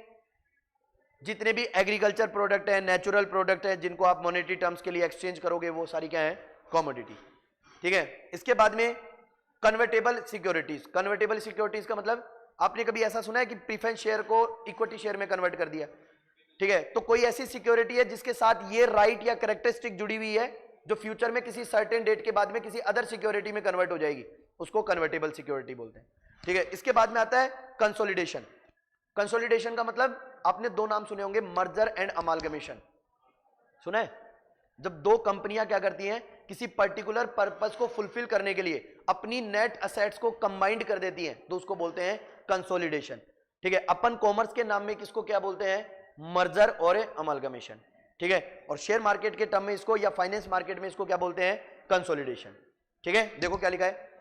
जितने भी एग्रीकल्चर प्रोडक्ट है, नेचुरल प्रोडक्ट है, जिनको आप मॉनेटरी टर्म्स के लिए एक्सचेंज करोगे, वो सारी क्या है? कमोडिटी, ठीक है। इसके बाद में कन्वर्टेबल सिक्योरिटीज। कन्वर्टेबल सिक्योरिटीज का मतलब आपने कभी ऐसा सुना है कि प्रीफरेंस शेयर को इक्विटी शेयर में कन्वर्ट कर दिया, ठीक है, तो कोई ऐसी सिक्योरिटी है जिसके साथ ये राइट या कैरेक्टरिस्टिक जुड़ी हुई है जो फ्यूचर में किसी सर्टेन डेट के बाद में किसी अदर सिक्योरिटी में कन्वर्ट हो जाएगी, उसको कन्वर्टेबल सिक्योरिटी बोलते हैं, ठीक है। इसके बाद में आता है कंसोलिडेशन। कंसोलिडेशन का मतलब आपने दो नाम सुने होंगे, मर्जर एंड अमालगमेशन, सुना है? जब दो कंपनियां क्या करती हैं, किसी पर्टिकुलर पर्पस को फुलफिल करने के लिए अपनी नेट असेट्स को कंबाइंड कर देती हैं, तो उसको बोलते हैं कंसोलिडेशन, ठीक है। अपन कॉमर्स के नाम में किसको क्या बोलते हैं, मर्जर और अमालगमेशन, ठीक है। और शेयर मार्केट के टर्म में इसको, या फाइनेंस मार्केट में इसको क्या बोलते हैं, कंसोलिडेशन, ठीक है। देखो क्या लिखा है,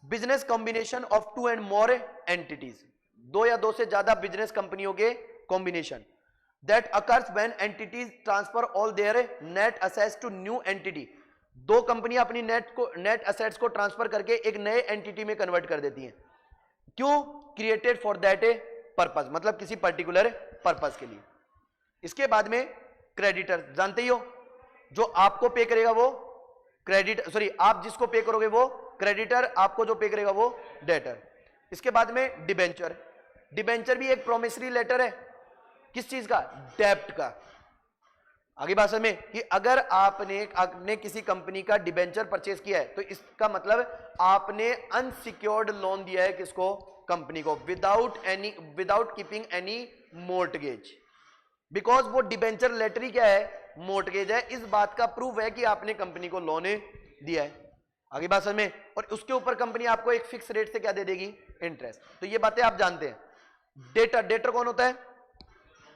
business combination of two and more entities, दो या दो से ज्यादा बिजनेस कंपनियों के combination, that occurs when entities transfer all their net assets to new entity. दो कंपनियां अपनी नेट असेट्स को ट्रांसफर करके एक नए एंटिटी में कन्वर्ट कर देती हैं, क्यों, क्रिएटेड फॉर दैट पर्पस, मतलब किसी पर्टिकुलर पर्पस के लिए। इसके बाद में क्रेडिटर, जानते ही हो, जो आपको पे करेगा वो क्रेडिट, सॉरी आप जिसको पे करोगे वो क्रेडिटर, आपको जो पे करेगा वो डेटर। इसके बाद में डिबेंचर, डिबेंचर भी एक प्रोमिसरी लेटर है, किस चीज का, डेब्ट का। आगे बात समझ में कि अगर आपने किसी कंपनी का डिबेंचर परचेज किया है तो इसका मतलब आपने अनसिक्योर्ड लोन दिया है किसको, कंपनी को, without keeping any mortgage, because वो डिबेंचर लेटर ही क्या है, मोर्टगेज है, इस बात का प्रूफ है कि आपने कंपनी को लोन दिया है। आगे बात समझ में, और उसके ऊपर कंपनी आपको एक फिक्स रेट से क्या दे देगी, इंटरेस्ट। तो ये बातें आप जानते हैं। डेटर, डेटर कौन होता है,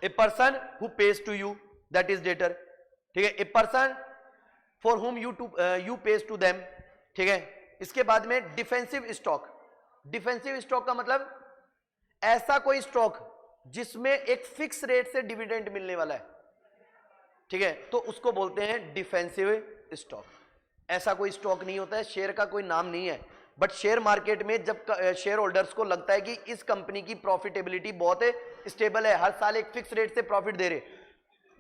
a person who pays to you, that is debtor, ठीक है। A person for whom you pays to them, ठीक है। इसके बाद में डिफेंसिव स्टॉक, डिफेंसिव स्टॉक का मतलब ऐसा कोई स्टॉक जिसमें एक फिक्स रेट से डिविडेंड मिलने वाला है, ठीक है, तो उसको बोलते हैं डिफेंसिव स्टॉक। ऐसा कोई स्टॉक नहीं होता है, शेयर का कोई नाम नहीं है, बट शेयर मार्केट में जब शेयर होल्डर्स को लगता है कि इस कंपनी की प्रॉफिटेबिलिटी बहुत स्टेबल है, हर साल एक फिक्स रेट से प्रॉफिट दे रहे,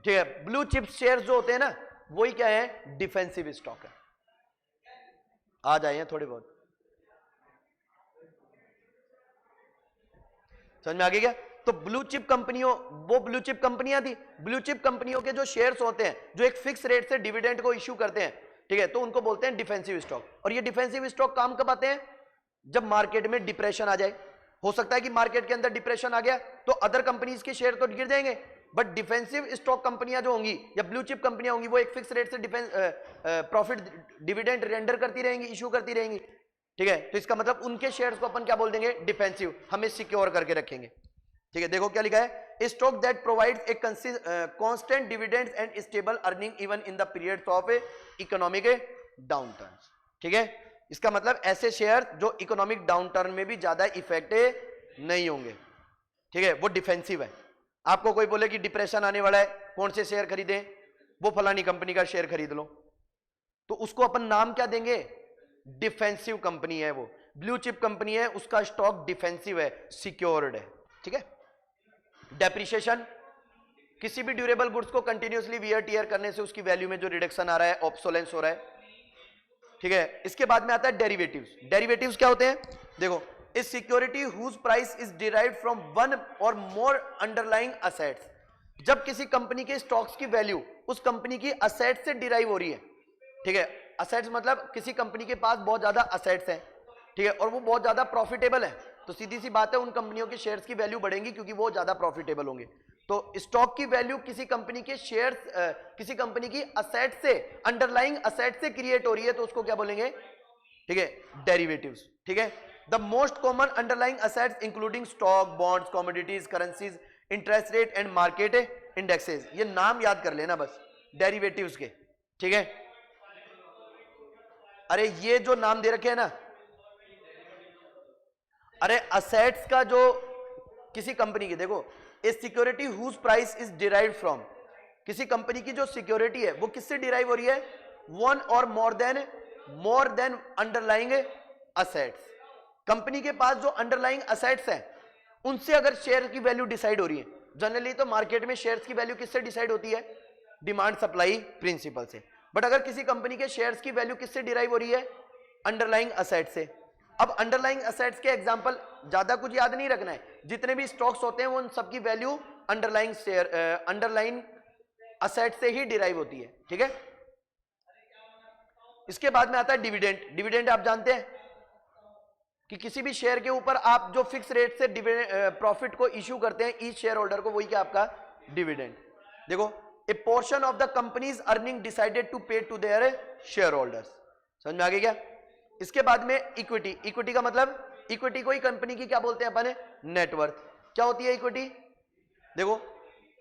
ठीक है, ब्लू चिप शेयर्स जो होते हैं ना, वही क्या है, डिफेंसिव स्टॉक है। आ जाए थोड़े बहुत समझ में आ गया क्या? तो ब्लू चिप कंपनियों, वो ब्लू चिप कंपनियां थी, ब्लू चिप कंपनियों के जो शेयर्स होते हैं जो एक फिक्स रेट से डिविडेंड को इश्यू करते हैं, ठीक है, तो उनको बोलते हैं डिफेंसिव स्टॉक। और ये डिफेंसिव स्टॉक काम कब आते हैं, जब मार्केट में डिप्रेशन आ जाए। हो सकता है कि मार्केट के अंदर डिप्रेशन आ गया तो अदर कंपनीज के शेयर तो गिर जाएंगे, बट डिफेंसिव स्टॉक कंपनियां जो होंगी या ब्लू चिप कंपनियां होंगी वो एक फिक्स रेट से प्रॉफिट डिविडेंड रेंडर करती रहेंगी, इश्यू करती रहेंगी, ठीक है। तो इसका मतलब उनके शेयर्स को अपन क्या बोल देंगे, डिफेंसिव, हमें सिक्योर करके रखेंगे, ठीक है। देखो क्या लिखा है, stock that provides a constant dividends and stable earning even in the periods of economic downturns, ठीक है। इसका मतलब ऐसे शेयर जो इकोनॉमिक डाउनटर्न में भी ज्यादा इफेक्ट नहीं होंगे, ठीक है, वो डिफेंसिव है। आपको कोई बोले कि डिप्रेशन आने वाला है, कौन से शेयर खरीदें, वो फलानी कंपनी का शेयर खरीद लो, तो उसको अपन नाम क्या देंगे, डिफेंसिव कंपनी है वो, ब्लू चिप कंपनी है, उसका स्टॉक डिफेंसिव है, सिक्योर्ड है, ठीक है। डेप्रिसिएशन, किसी भी ड्यूरेबल गुड्स को कंटिन्यूअसली वियर टियर करने से उसकी वैल्यू में जो रिडक्शन आ रहा है, ऑब्सोलेंस हो रहा है, ठीक है। इसके बाद में आता है डेरिवेटिव्स। डेरिवेटिव्स क्या होते हैं, देखो, इस security whose price is derived from one or more underlying assets, जब किसी कंपनी के स्टॉक्स की वैल्यू उस कंपनी की असेट्स से डिराइव हो रही है, ठीक है। असेट्स मतलब किसी कंपनी के पास बहुत ज्यादा असेट्स हैं, ठीक है, और वो बहुत ज्यादा प्रॉफिटेबल है, तो सीधी सी बात है उन कंपनियों के शेयर्स की वैल्यू बढ़ेंगी क्योंकि वो ज्यादा प्रॉफिटेबल होंगे। तो स्टॉक की वैल्यू किसी कंपनी के शेयर्स, किसी कंपनी की असेट से, अंडरलाइंग असेट से क्रिएट हो रही है, तो उसको क्या बोलेंगे, ठीक है, डेरिवेटिव्स, ठीक है। The most common underlying assets including stock, bonds, commodities, currencies, interest rate and market indexes, ये नाम याद कर लेना बस डेरिवेटिव्स के, ठीक है। अरे ये जो नाम दे रखे हैं ना, अरे असेट्स का जो किसी कंपनी की, देखो, a security whose price is derived from, किसी कंपनी की जो सिक्योरिटी है वो किससे डिराइव हो रही है, one or more than underlying assets, company के पास जो अंडरलाइंग असेट्स हैं उनसे अगर शेयर की वैल्यू डिसाइड हो रही है। जनरली तो मार्केट में शेयर्स की वैल्यू किससे डिसाइड होती है, डिमांड सप्लाई प्रिंसिपल से, बट अगर किसी कंपनी के शेयर्स की वैल्यू किससे डिराइव हो रही है, अंडरलाइंग असेट से। अब अंडरलाइंग असेट्स के एग्जांपल ज्यादा कुछ याद नहीं रखना है, जितने भी स्टॉक्स होते हैं वो उन सबकी value underlying share underline asset से ही डिराइव होती है, ठीक है। इसके बाद में आता है डिविडेंड। डिविडेंड आप जानते हैं कि किसी भी शेयर के ऊपर आप जो फिक्स रेट से प्रॉफिट को इश्यू करते हैं ईच शेयर होल्डर को, वही क्या आपका डिविडेंड। देखो, a portion of the company's earning decided to pay to their shareholders. समझ में आ गया क्या? इसके बाद में इक्विटी। इक्विटी का मतलब, इक्विटी को ही कंपनी की क्या बोलते हैं अपन, नेटवर्थ। क्या होती है इक्विटी? देखो,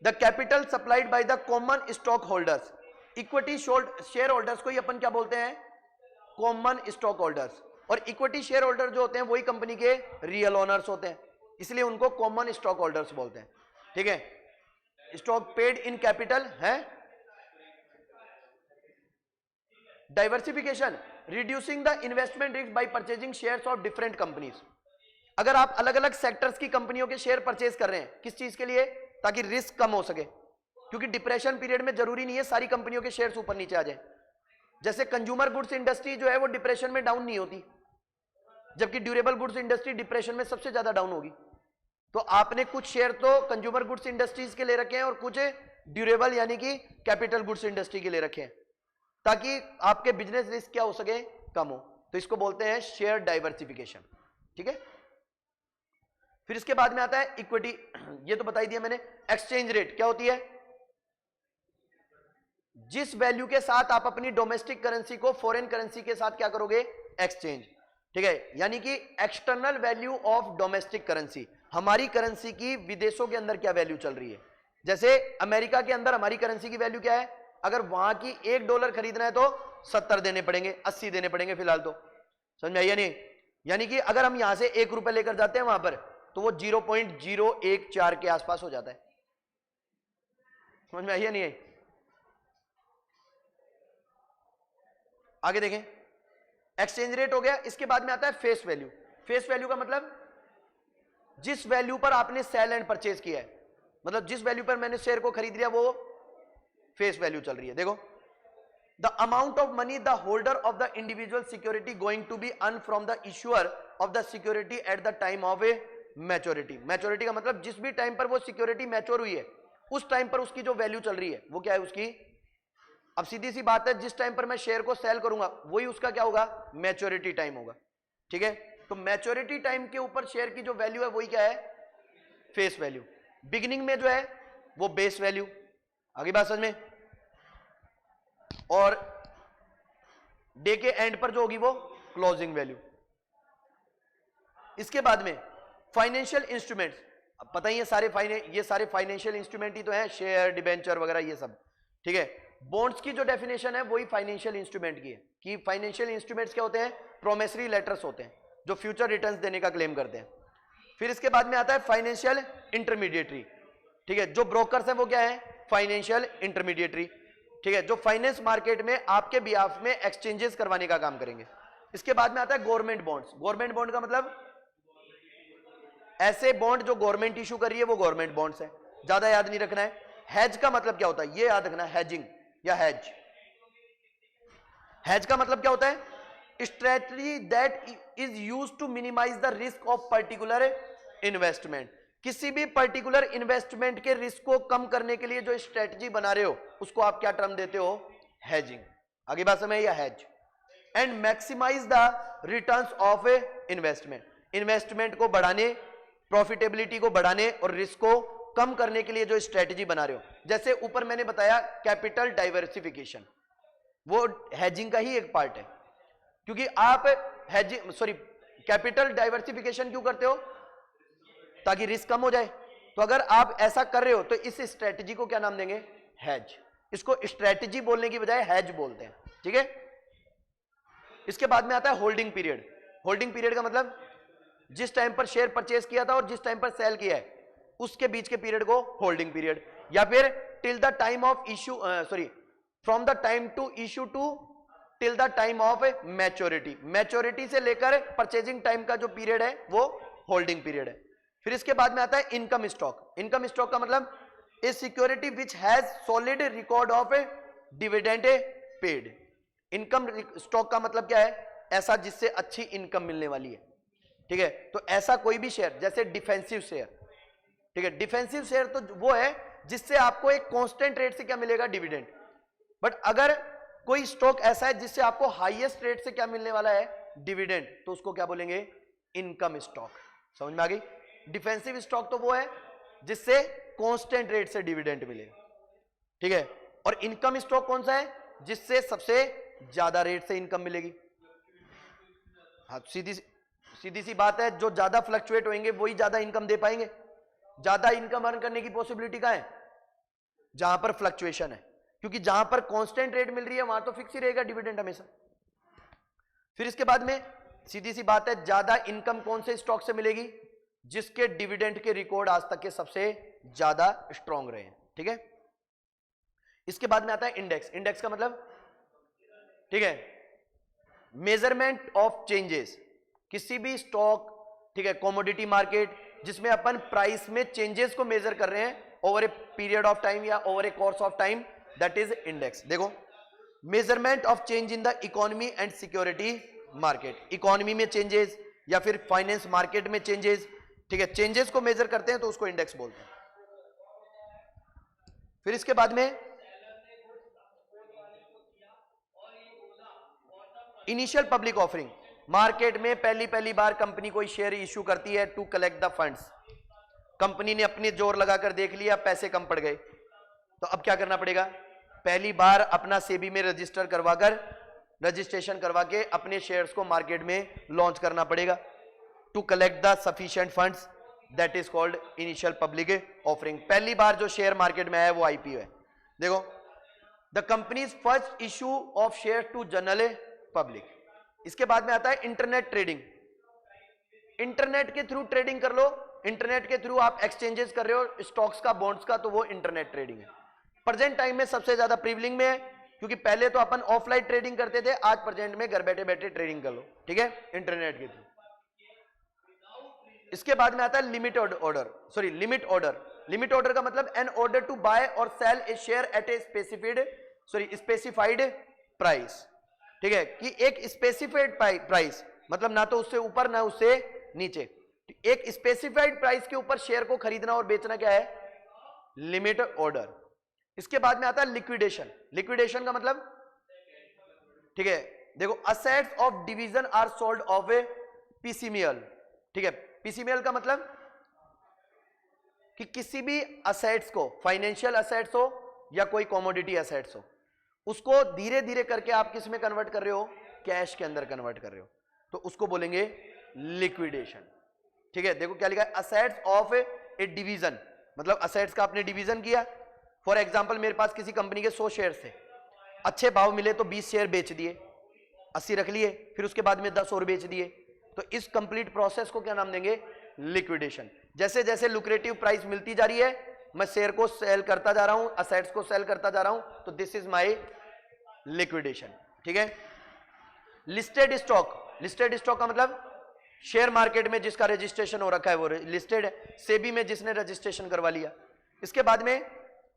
the capital supplied by the common stock holders. Equity share holders को ही अपन क्या बोलते हैं, कॉमन स्टॉक होल्डर्स। और इक्विटी शेयर होल्डर जो होते हैं वही कंपनी के रियल ओनर्स होते हैं, इसलिए उनको कॉमन स्टॉक होल्डर्स बोलते हैं, ठीक है। स्टॉक पेड इन कैपिटल है। Diversification, reducing the investment risk bye purchasing shares of different companies. अगर आप अलग अलग सेक्टर्स की कंपनियों के शेयर परचेज कर रहे हैं, किस चीज के लिए? ताकि रिस्क कम हो सके, क्योंकि डिप्रेशन पीरियड में जरूरी नहीं है सारी कंपनियों के शेयर्स ऊपर नीचे आ जाए। जैसे कंज्यूमर गुड्स इंडस्ट्री जो है वो डिप्रेशन में डाउन नहीं होती, जबकि ड्यूरेबल गुड्स इंडस्ट्री डिप्रेशन में सबसे ज्यादा डाउन होगी। तो आपने कुछ शेयर तो कंज्यूमर गुड्स इंडस्ट्रीज के ले रखे हैं और कुछ ड्यूरेबल यानी कि कैपिटल गुड्स इंडस्ट्री के ले रखे हैं, ताकि आपके बिजनेस रिस्क क्या हो सके, कम हो। तो इसको बोलते हैं शेयर डाइवर्सिफिकेशन, ठीक है। फिर इसके बाद में आता है इक्विटी, ये तो बताई दिया मैंने। एक्सचेंज रेट क्या होती है? जिस वैल्यू के साथ आप अपनी डोमेस्टिक करेंसी को फॉरेन करेंसी के साथ क्या करोगे, एक्सचेंज, ठीक है। यानी कि external value of domestic currency, हमारी करेंसी की विदेशों के अंदर क्या वैल्यू चल रही है। जैसे अमेरिका के अंदर हमारी करेंसी की वैल्यू क्या है, अगर वहां की $1 खरीदना है तो 70 देने पड़ेंगे, 80 देने पड़ेंगे फिलहाल तो। समझ में आई या नहीं? यानी कि अगर हम यहां से ₹1 लेकर जाते हैं वहां पर, तो वो 0.014 के आसपास हो जाता है। समझ में आई या नहीं आई? आगे देखें, एक्सचेंज रेट हो गया। इसके बाद में आता है फेस वैल्यू। फेस वैल्यू का मतलब जिस वैल्यू पर आपने सेल एंड परचेज किया है, मतलब जिस वैल्यू पर मैंने शेयर को खरीद लिया, वो फेस वैल्यू चल रही है। देखो, the amount of money the holder of the individual security going to be earn from the issuer of the security at the time of a maturity. Maturity का मतलब जिस भी टाइम पर वो सिक्योरिटी मैच्योर हुई है, उस टाइम पर उसकी जो वैल्यू चल रही है वो क्या है उसकी। अब सीधी सी बात है, जिस टाइम पर मैं शेयर को सेल करूंगा वही उसका क्या होगा, मैच्योरिटी टाइम होगा, ठीक है। तो मैच्योरिटी टाइम के ऊपर शेयर की जो वैल्यू है वही क्या है, फेस वैल्यू। बिगिनिंग में जो है वो बेस वैल्यू, आगे बात समझ में, और डे के एंड पर जो होगी वो क्लोजिंग वैल्यू। इसके बाद में फाइनेंशियल इंस्ट्रूमेंट्स, अब पता ही है ये सारे फाइनेंशियल इंस्ट्रूमेंट ही तो हैं, शेयर, डिबेंचर वगैरह ये सब, ठीक है। बॉन्ड्स की जो डेफिनेशन है वही फाइनेंशियल इंस्ट्रूमेंट की है, कि फाइनेंशियल इंस्ट्रूमेंट्स क्या होते हैं, प्रोमिसरी लेटर्स होते हैं जो फ्यूचर रिटर्न्स देने का क्लेम करते हैं। फिर इसके बाद में आता है फाइनेंशियल इंटरमीडिएटरी, ठीक है। जो ब्रोकर्स हैं वो क्या है, फाइनेंशियल इंटरमीडिएटरी, ठीक है, जो फाइनेंस मार्केट में आपके बिहाफ में एक्सचेंजेस करवाने का काम करेंगे। इसके बाद में आता है गवर्नमेंट बॉन्ड्स। गवर्नमेंट बॉन्ड का मतलब ऐसे बॉन्ड जो गवर्नमेंट इशू कर रही है वो गवर्नमेंट बॉन्ड्स है, ज्यादा याद नहीं रखना है। हेज का मतलब क्या होता है, ये याद रखना, हेजिंग या हेज। हेज का मतलब क्या होता है, strategy that is used to minimize the risk of particular investment. किसी भी पर्टिकुलर इन्वेस्टमेंट के रिस्क को कम करने के लिए जो स्ट्रेटजी बना रहे हो उसको आप क्या टर्म देते हो, हेजिंग। आगे बात समझ, या hedge. And maximize the returns of a investment. Investment को बढ़ाने, प्रॉफिटेबिलिटी को बढ़ाने और रिस्क को कम करने के लिए जो स्ट्रेटजी बना रहे हो। जैसे ऊपर मैंने बताया कैपिटल डाइवर्सिफिकेशन, वो हेजिंग का ही एक पार्ट है, क्योंकि आप कैपिटल डाइवर्सिफिकेशन क्यों करते हो, ताकि रिस्क कम हो जाए। तो अगर आप ऐसा कर रहे हो तो इस स्ट्रेटजी को क्या नाम देंगे, हेज। इसको स्ट्रेटजी बोलने की बजाय हेज बोलते हैं, ठीक है। इसके बाद में आता है होल्डिंग पीरियड। होल्डिंग पीरियड का मतलब जिस टाइम पर शेयर परचेज किया था और जिस टाइम पर सेल किया है उसके बीच के पीरियड को होल्डिंग पीरियड, या फिर till the time of issue from the time to issue to till the time of maturity. Maturity से लेकर परचेजिंग टाइम का जो पीरियड है वो होल्डिंग पीरियड है। फिर इसके बाद में आता है इनकम स्टॉक। इनकम स्टॉक का मतलब a security which has solid record of dividend paid. Income stock का मतलब क्या है, ऐसा जिससे अच्छी इनकम मिलने वाली है, ठीक है। तो ऐसा कोई भी शेयर, जैसे डिफेंसिव शेयर, ठीक है, डिफेंसिव शेयर तो वो है जिससे आपको एक कांस्टेंट रेट से क्या मिलेगा, डिविडेंड। बट अगर कोई स्टॉक ऐसा है जिससे आपको हाईएस्ट रेट से क्या मिलने वाला है, डिविडेंड, तो उसको क्या बोलेंगे, इनकम स्टॉक। समझ में आ गई। डिफेंसिव स्टॉक तो वो है जिससे कांस्टेंट रेट से डिविडेंड मिलेगा, ठीक है। और इनकम स्टॉक कौन सा है, जिससे सबसे ज्यादा रेट से इनकम मिलेगी। हाँ, सीधी सी बात है, जो ज्यादा फ्लक्चुएट होंगे वही ज्यादा इनकम दे पाएंगे। ज्यादा इनकम अर्न करने की पॉसिबिलिटी कहां है, जहां पर फ्लक्चुएशन है, क्योंकि जहां पर कांस्टेंट रेट मिल रही है वहां तो फिक्स ही रहेगा डिविडेंड हमेशा। फिर इसके बाद में सीधी सी बात है, ज्यादा इनकम कौन से स्टॉक से मिलेगी, जिसके डिविडेंड के रिकॉर्ड आज तक के सबसे ज्यादा स्ट्रांग रहे हैं, ठीक है। इसके बाद में आता है इंडेक्स। इंडेक्स का मतलब, ठीक है, मेजरमेंट ऑफ चेंजेस, किसी भी स्टॉक, ठीक है, कमोडिटी मार्केट, जिसमें अपन प्राइस में चेंजेस को मेजर कर रहे हैं over a period of time या over a course of time, that is index. देखो, measurement of change in the economy and security market, economy में चेंजेस या फिर फाइनेंस मार्केट में चेंजेस, ठीक है, चेंजेस को मेजर करते हैं तो उसको इंडेक्स बोलते हैं। फिर इसके बाद में इनिशियल पब्लिक ऑफरिंग, मार्केट में पहली बार कंपनी कोई शेयर इश्यू करती है to collect the funds. Company ने अपने जोर लगाकर देख लिया, पैसे कम पड़ गए, तो अब क्या करना पड़ेगा, पहली बार अपना सेबी में रजिस्ट्रेशन करवा के अपने शेयर्स को मार्केट में लॉन्च करना पड़ेगा to collect the sufficient funds, that is called initial public offering. पहली बार जो शेयर मार्केट में आया वो आईपीओ है। देखो, the company's first issue of share to general public. इसके बाद में आता है इंटरनेट ट्रेडिंग। इंटरनेट के थ्रू ट्रेडिंग कर लो, इंटरनेट के थ्रू आप एक्सचेंजेस कर रहे हो स्टॉक्स का, बॉन्ड्स का, तो वो इंटरनेट ट्रेडिंग है। प्रेजेंट टाइम में सबसे ज्यादा प्रीवलिंग में है, क्योंकि पहले तो अपन ऑफलाइन ट्रेडिंग करते थे, आज प्रेजेंट में घर बैठे बैठे ट्रेडिंग कर लो, ठीक है, इंटरनेट के थ्रू। इसके बाद में आता है लिमिट ऑर्डर। लिमिट ऑर्डर का मतलब an order to buy or sell a share at a specified price, ठीक है, कि एक स्पेसिफाइड प्राइस, मतलब ना तो उससे ऊपर ना उससे नीचे, एक स्पेसिफाइड प्राइस के ऊपर शेयर को खरीदना और बेचना क्या है, लिमिट ऑर्डर। इसके बाद में आता है लिक्विडेशन। लिक्विडेशन का मतलब, ठीक है, देखो, assets of division are sold off a piecemeal, ठीक है। पीसीमीएल का मतलब कि किसी भी असेट्स को, फाइनेंशियल असेट्स हो या कोई कमोडिटी असेट्स हो, उसको धीरे धीरे करके आप किस में कन्वर्ट कर रहे हो, कैश के अंदर कन्वर्ट कर रहे हो, तो उसको बोलेंगे लिक्विडेशन, ठीक है। देखो क्या लिखा है, असेट्स ऑफ ए डिवीजन, मतलब असेट्स का आपने डिवीजन किया। फॉर एग्जांपल, मेरे पास किसी कंपनी के 100 शेयर थे, अच्छे भाव मिले तो 20 शेयर बेच दिए, 80 रख लिए, फिर उसके बाद में 10 और बेच दिए, तो इस कंप्लीट प्रोसेस को क्या नाम देंगे, लिक्विडेशन। जैसे जैसे लुक्रेटिव प्राइस मिलती जा रही है, मैं शेयर को सेल करता जा रहा हूं, असेट्स को सेल करता जा रहा हूं, तो दिस इज माय लिक्विडेशन, ठीक है। लिस्टेड स्टॉक का मतलब शेयर मार्केट में जिसका रजिस्ट्रेशन हो रखा है वो लिस्टेड है, सेबी में जिसने रजिस्ट्रेशन करवा लिया। इसके बाद में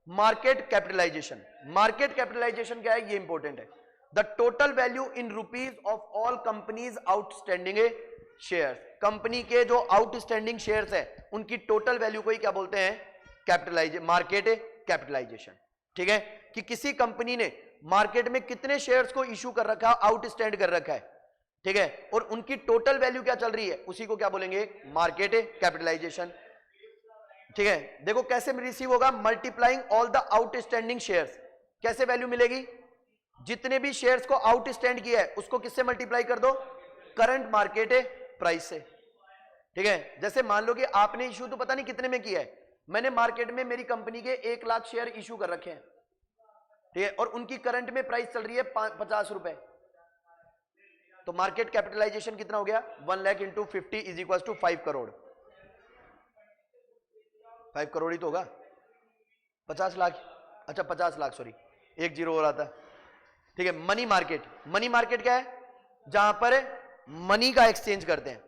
मार्केट कैपिटलाइजेशन। मार्केट कैपिटलाइजेशन क्या है, ये इंपॉर्टेंट है, the total value in rupees of all companies outstanding shares. Company के जो आउटस्टैंडिंग शेयर्स है उनकी टोटल वैल्यू को ही क्या बोलते हैं, मार्केट कैपिटलाइजेशन, ठीक है, कि किसी कंपनी ने मार्केट में कितने शेयर्स को इश्यू कर रखा है, आउटस्टैंड कर रखा है, ठीक है, और उनकी टोटल वैल्यू क्या चल रही है, उसी को क्या बोलेंगे, मार्केट कैपिटलाइजेशन, ठीक है। देखो कैसे रिसीव होगा, multiplying all the outstanding shares. कैसे वैल्यू मिलेगी, जितने भी शेयर्स को आउटस्टैंड किया है उसको किससे मल्टीप्लाई कर दो, करंट मार्केट प्राइस से, ठीक है। जैसे मान लो कि आपने इश्यू तो पता नहीं कितने में किया है, मैंने मार्केट में मेरी कंपनी के 1 लाख शेयर इश्यू कर रखे हैं, ठीक है, और उनकी करंट में प्राइस चल रही है 50 रुपए, तो मार्केट कैपिटलाइजेशन कितना हो गया, 1 lakh into 50 is equal to 5 crore. 5 crore ही तो होगा, 50 लाख, अच्छा 50 लाख, सॉरी 1 जीरो हो रहा था, ठीक है। मनी मार्केट क्या है, जहां पर मनी का एक्सचेंज करते हैं,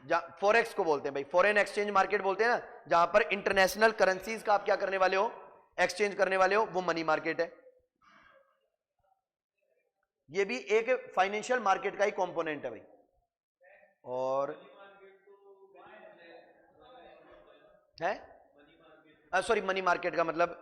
जहां फॉरेक्स को बोलते हैं भाई, फॉरेन एक्सचेंज मार्केट बोलते हैं ना, जहां पर इंटरनेशनल करेंसीज का आप क्या करने वाले हो, एक्सचेंज करने वाले हो, वो मनी मार्केट है। ये भी एक फाइनेंशियल मार्केट का ही कंपोनेंट है भाई। और है सॉरी, मनी मार्केट का मतलब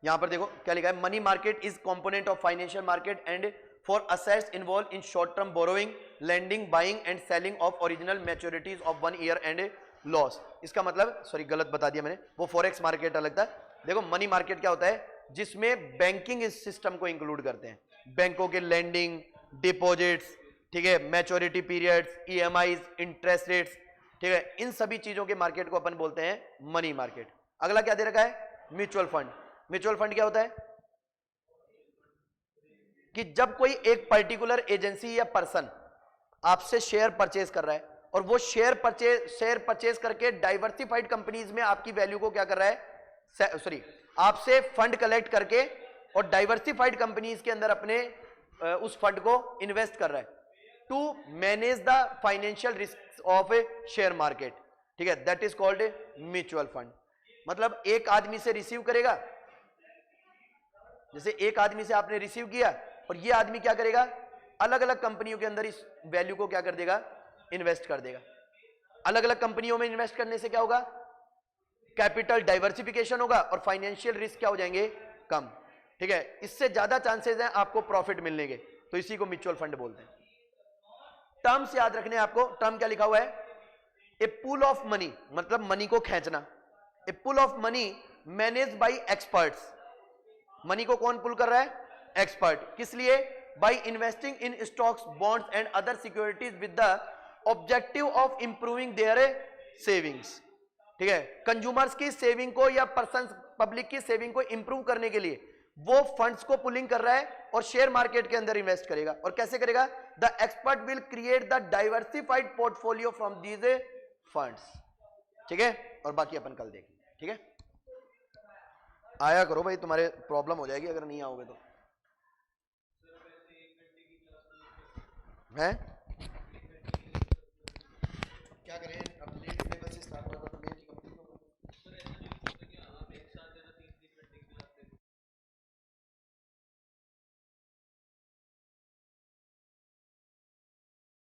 यहां पर देखो क्या लिखा है, money market is component of financial market and for assets involve in short term borrowing, lending, buying and selling of original मैच्योरिटीज of 1 year and loss. इसका मतलब सॉरी गलत बता दिया मैंने, वो फॉरेक्स मार्केट अलग था। देखो मनी मार्केट क्या होता है, जिसमें बैंकिंग इस सिस्टम को इंक्लूड करते हैं, बैंकों के लेंडिंग, डिपॉजिट्स, ठीक है, maturity periods, EMIs, interest rates, ठीक है, इन सभी चीजों के मार्केट को अपन बोलते हैं मनी मार्केट। अगला क्या दे रखा है, म्यूचुअल फंड। म्यूचुअल फंड क्या होता है कि जब कोई एक पर्टिकुलर एजेंसी या पर्सन आपसे शेयर परचेज कर रहा है और वो शेयर परचेज करके डाइवर्सिफाइड कंपनीज में आपकी वैल्यू को क्या कर रहा है, सॉरी आपसे फंड कलेक्ट करके और डाइवर्सिफाइड कंपनीज के अंदर अपने उस फंड को इन्वेस्ट कर रहा है to manage the financial risk of a share market, ठीक है, that is called a mutual fund. मतलब एक आदमी से रिसीव करेगा, जैसे एक आदमी से आपने रिसीव किया और ये आदमी क्या करेगा, अलग अलग कंपनियों के अंदर इस वैल्यू को क्या कर देगा, इन्वेस्ट कर देगा। अलग अलग कंपनियों में इन्वेस्ट करने से क्या होगा, कैपिटल डाइवर्सिफिकेशन होगा और फाइनेंशियल रिस्क क्या हो जाएंगे, कम, ठीक है, इससे ज्यादा चांसेस हैं आपको प्रॉफिट मिलने के, तो इसी को म्यूचुअल फंड बोलते हैं। टर्म्स याद रखने आपको, टर्म क्या लिखा हुआ है, ए पूल ऑफ मनी, मतलब मनी को खींचना, a pool of money manage by experts. Money को कौन पुल कर रहा है, एक्सपर्ट। किस लिए, by investing in stocks, bonds and other securities with the objective of improving their savings, ठीक है, कंज्यूमर्स की सेविंग को या पर्सन पब्लिक की सेविंग को इंप्रूव करने के लिए वो फंड्स को पुलिंग कर रहा है और शेयर मार्केट के अंदर इन्वेस्ट करेगा। और कैसे करेगा, the expert will create the diversified portfolio from these funds, ठीक है, और बाकी अपन कल देखेंगे, ठीक है। आया करो भाई, तुम्हारे प्रॉब्लम हो जाएगी अगर नहीं आओगे तो, है क्या करें, अब लेट लेवल से स्टार्ट होगा।